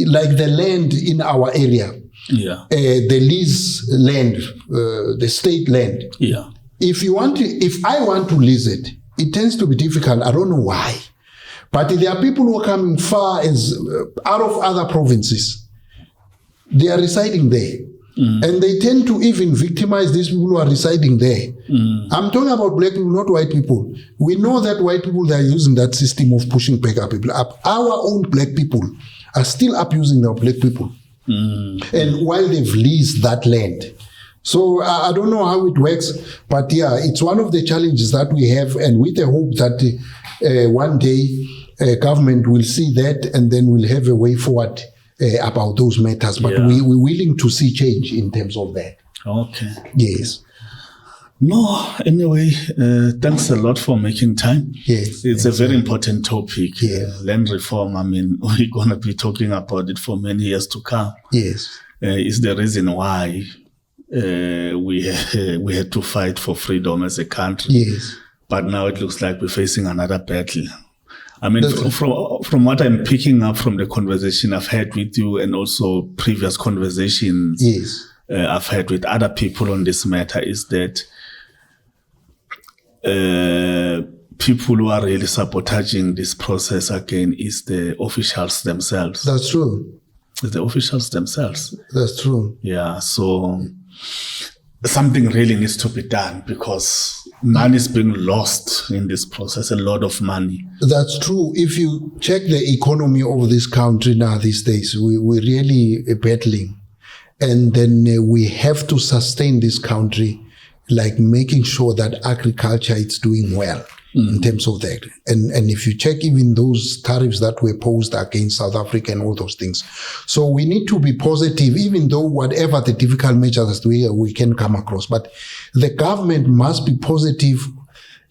like the land in our area, the lease land, the state land. If I want to lease it, it tends to be difficult. I don't know why. But there are people who are coming far as out of other provinces. They are residing there. And they tend to even victimize these people who are residing there. I'm talking about black people, not white people. We know that white people, they are using that system of pushing back our people up. Our own black people are still abusing our black people. And while they've leased that land. So I don't know how it works, but yeah, it's one of the challenges that we have, and with the hope that one day government will see that and then we'll have a way forward about those matters. But we're willing to see change in terms of that. Okay. Yes. No, anyway, thanks a lot for making time. Yes. It's a very important topic. Yes. Land reform, I mean, we're going to be talking about it for many years to come. Yes. Is the reason why we had to fight for freedom as a country. Yes. But now it looks like we're facing another battle. I mean, from what I'm picking up from the conversation I've had with you and also previous conversations I've had with other people on this matter is that people who are really sabotaging this process again is the officials themselves. That's true. It's the officials themselves. That's true. Yeah, so something really needs to be done because money is being lost in this process, a lot of money. That's true. If you check the economy of this country now these days, we're really battling. And then we have to sustain this country, like making sure that agriculture is doing well in terms of that. And if you check even those tariffs that were posed against South Africa and all those things. So we need to be positive, even though whatever the difficult measures we can come across. But the government must be positive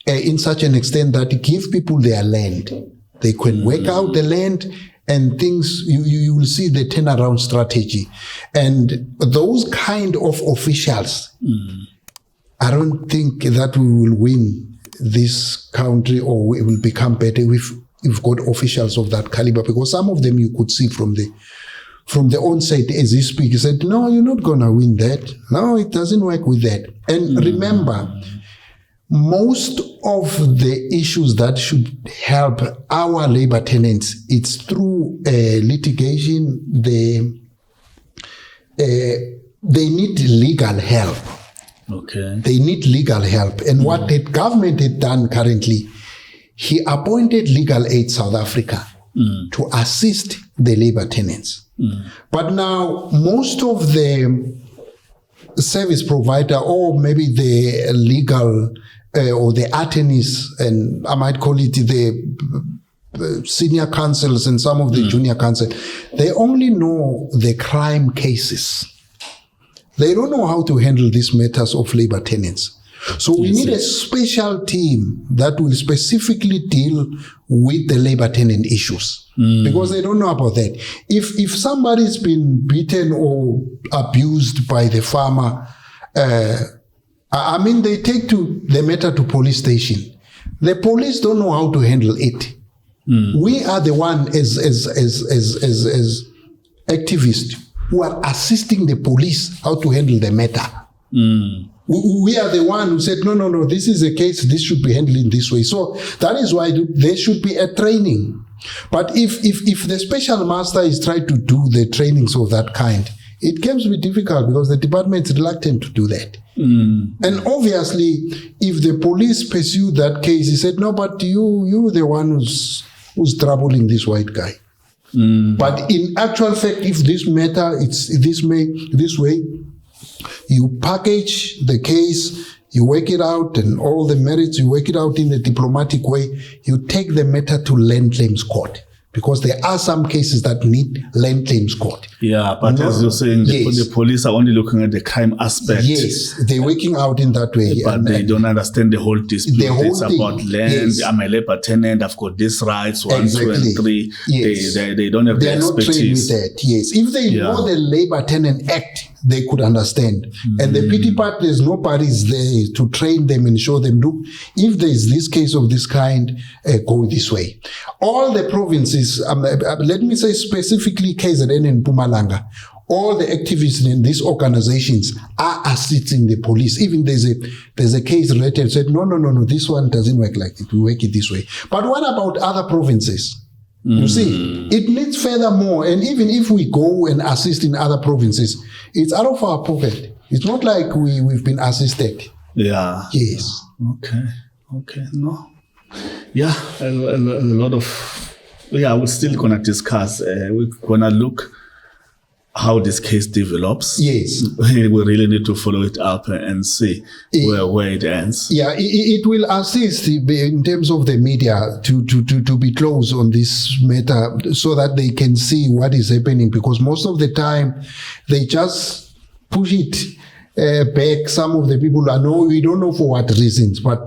in such an extent that it give people their land. They can work out the land and things, you will see the turnaround strategy. And those kind of officials, I don't think that we will win this country or we will become better if we've got officials of that caliber, because some of them you could see from the onset as he speaks, he said, no, you're not going to win that. No, it doesn't work with that. And remember, most of the issues that should help our labor tenants, it's through litigation. They need legal help. Okay. They need legal help. And what the government had done currently, he appointed Legal Aid South Africa to assist the labor tenants. But now most of the service provider or maybe the legal or the attorneys, and I might call it the senior counsels and some of the junior counsel, they only know the crime cases. They don't know how to handle these matters of labor tenants. So we need a special team that will specifically deal with the labor tenant issues because they don't know about that. If somebody's been beaten or abused by the farmer, I mean, they take the matter to police station. The police don't know how to handle it. We are the one as activists who are assisting the police how to handle the matter. We are the one who said, no, this is a case, this should be handled in this way. So that is why there should be a training. But if the special master is trying to do the trainings of that kind, it can be difficult because the department is reluctant to do that. And obviously, if the police pursue that case, he said, no, but you're the one who's troubling this white guy. But in actual fact, if this matter, it's this way, you package the case, you work it out and all the merits, you work it out in a diplomatic way, you take the matter to land claims court. Because there are some cases that need land claims court. Yeah, but as you're saying, the police are only looking at the crime aspect. Yes, they're working out in that way. But they don't understand the whole dispute. It's about land. Yes. I'm a labor tenant. I've got these rights, 1, 2, and 3. Yes. They don't have the expertise. They're not trained with that. Yes, if they know the Labor Tenant Act, they could understand. And the pity part, there's nobody's there to train them and show them, look, if there's this case of this kind, go this way. All the provinces, let me say specifically KZN and Mpumalanga, all the activists in these organizations are assisting the police. Even there's a case related said, no, this one doesn't work like it. We work it this way. But what about other provinces? You see, it needs furthermore. And even if we go and assist in other provinces, it's out of our pocket. It's not like we've been assisted. Yeah. Yes. Okay. No. Yeah, a lot of... Yeah, we're still going to discuss. We're going to look how this case develops. Yes. We really need to follow it up and see where it ends. Yeah, it will assist in terms of the media to be close on this matter so that they can see what is happening, because most of the time they just push it back. Some of the people we don't know for what reasons, but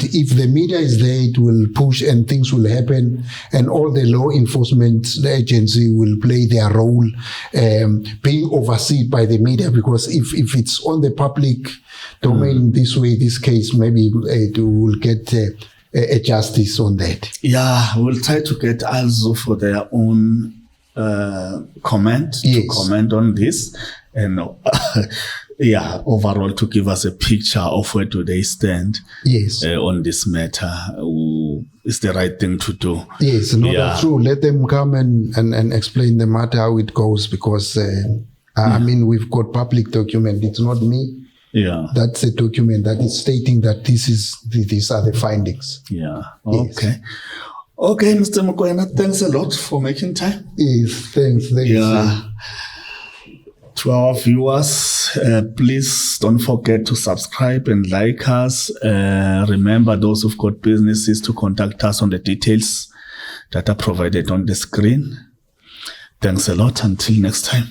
if the media is there, it will push and things will happen, and all the law enforcement agency will play their role, being overseen by the media, because if it's on the public domain this way, this case, maybe it will get a justice on that. Yeah, we'll try to get Alzu for their own comment to comment on this, and overall to give us a picture of where do they stand on this matter. Is the right thing to do. Yes, that's true. Let them come and explain the matter, how it goes, because I mean, we've got public document. It's not me. Yeah, that's a document that is stating that these are the findings. Yeah. Okay. Yes. Okay, Mr. Mokoena, thanks a lot for making time. Yes, thanks. Yeah. To our viewers, please don't forget to subscribe and like us. Remember, those who've got businesses, to contact us on the details that are provided on the screen. Thanks a lot. Until next time.